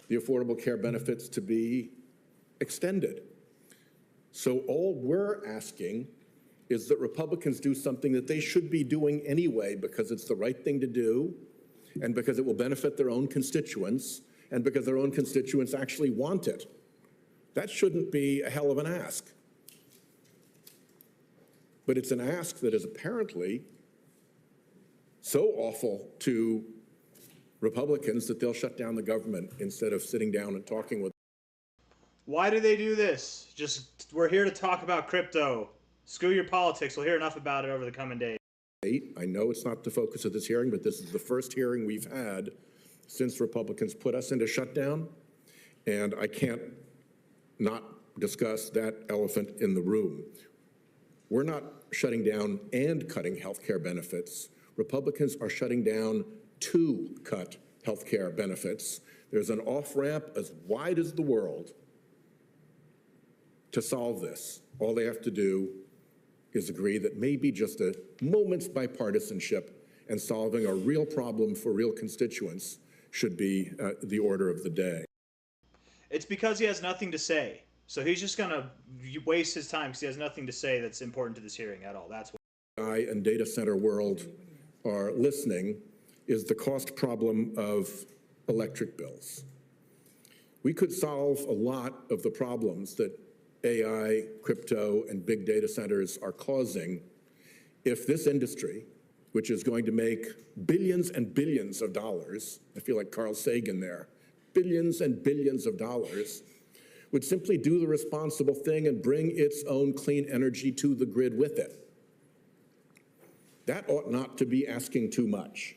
the Affordable Care benefits to be extended. So all we're asking is that Republicans do something that they should be doing anyway because it's the right thing to do and because it will benefit their own constituents and because their own constituents actually want it. That shouldn't be a hell of an ask. But it's an ask that is apparently so awful to Republicans that they'll shut down the government instead of sitting down and talking with. Why do they do this? Just, we're here to talk about crypto. Screw your politics. We'll hear enough about it over the coming days. I know it's not the focus of this hearing, but this is the first hearing we've had since Republicans put us into shutdown, and I can't not discuss that elephant in the room. We're not shutting down and cutting health care benefits. Republicans are shutting down to cut health care benefits. There's an off-ramp as wide as the world to solve this. All they have to do is agree that maybe just a moment's bipartisanship and solving a real problem for real constituents should be the order of the day. It's because he has nothing to say. So he's just going to waste his time because he has nothing to say that's important to this hearing at all. That's what AI and data center world are listening is the cost problem of electric bills. We could solve a lot of the problems that AI, crypto, and big data centers are causing if this industry, which is going to make billions and billions of dollars, I feel like Carl Sagan there, billions and billions of dollars, would simply do the responsible thing and bring its own clean energy to the grid with it. That ought not to be asking too much.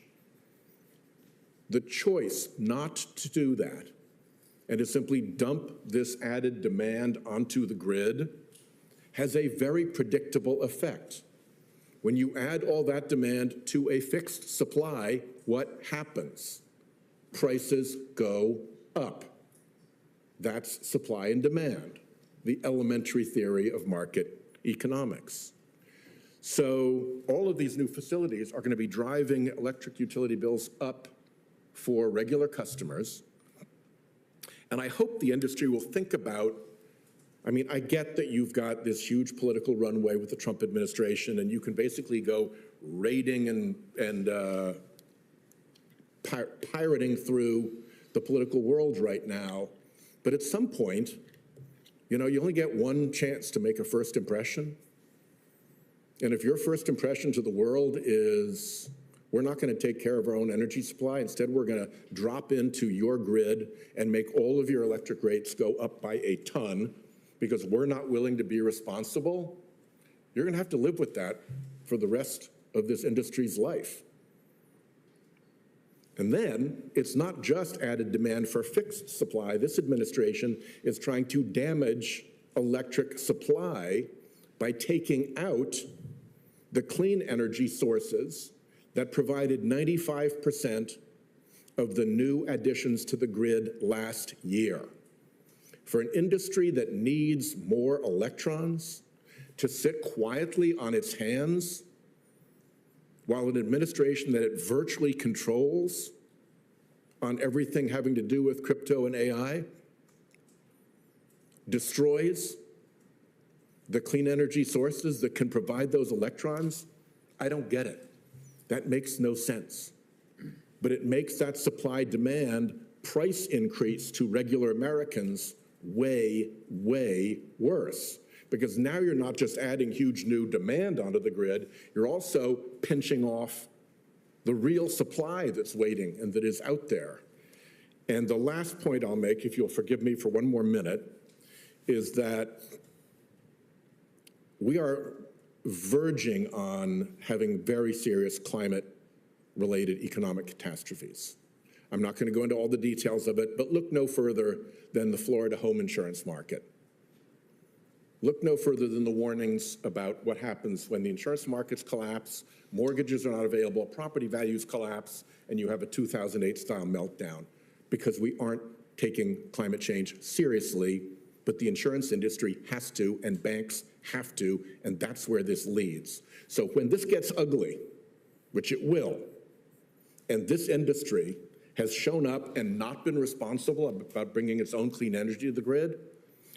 The choice not to do that and to simply dump this added demand onto the grid has a very predictable effect. When you add all that demand to a fixed supply, what happens? Prices go up. That's supply and demand, the elementary theory of market economics. So all of these new facilities are going to be driving electric utility bills up for regular customers. And I hope the industry will think about, I mean, I get that you've got this huge political runway with the Trump administration, and you can basically go raiding and pirating through the political world right now. But at some point, you know, you only get one chance to make a first impression. And if your first impression to the world is, we're not going to take care of our own energy supply, instead we're going to drop into your grid and make all of your electric rates go up by a ton because we're not willing to be responsible, you're going to have to live with that for the rest of this industry's life. And then it's not just added demand for fixed supply. This administration is trying to damage electric supply by taking out the clean energy sources that provided 95% of the new additions to the grid last year. For an industry that needs more electrons to sit quietly on its hands while an administration that it virtually controls on everything having to do with crypto and AI destroys the clean energy sources that can provide those electrons, I don't get it. That makes no sense. But it makes that supply-demand price increase to regular Americans way, way worse. Because now you're not just adding huge new demand onto the grid, you're also pinching off the real supply that's waiting and that is out there. And the last point I'll make, if you'll forgive me for one more minute, is that we are verging on having very serious climate-related economic catastrophes. I'm not going to go into all the details of it, but look no further than the Florida home insurance market. Look no further than the warnings about what happens when the insurance markets collapse, mortgages are not available, property values collapse, and you have a 2008-style meltdown because we aren't taking climate change seriously but the insurance industry has to, and banks have to, and that's where this leads. So when this gets ugly, which it will, and this industry has shown up and not been responsible about bringing its own clean energy to the grid,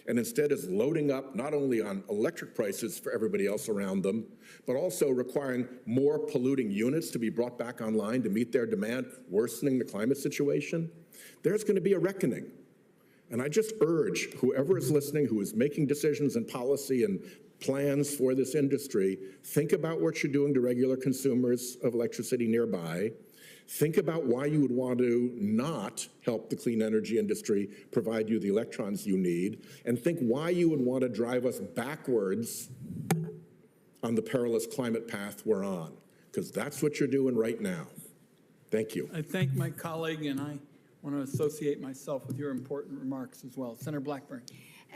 and instead is loading up not only on electric prices for everybody else around them, but also requiring more polluting units to be brought back online to meet their demand, worsening the climate situation, there's going to be a reckoning. And I just urge whoever is listening, who is making decisions and policy and plans for this industry, think about what you're doing to regular consumers of electricity nearby. Think about why you would want to not help the clean energy industry provide you the electrons you need, and think why you would want to drive us backwards on the perilous climate path we're on, because that's what you're doing right now. Thank you. I thank my colleague, and I want to associate myself with your important remarks as well. Senator Blackburn.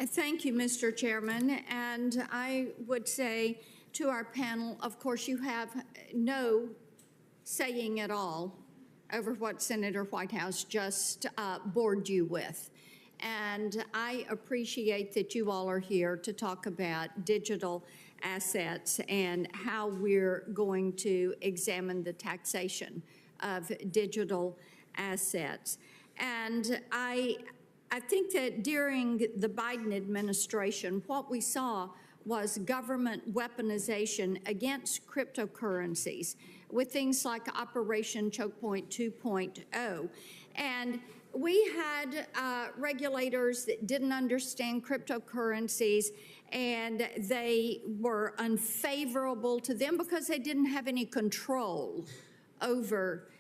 Thank you, Mr. Chairman. And I would say to our panel, of course, you have no saying at all over what Senator Whitehouse just bored you with. And I appreciate that you all are here to talk about digital assets and how we're going to examine the taxation of digital assets. And I think that during the Biden administration, what we saw was government weaponization against cryptocurrencies with things like Operation Choke Point 2.0. And we had regulators that didn't understand cryptocurrencies, and they were unfavorable to them because they didn't have any control over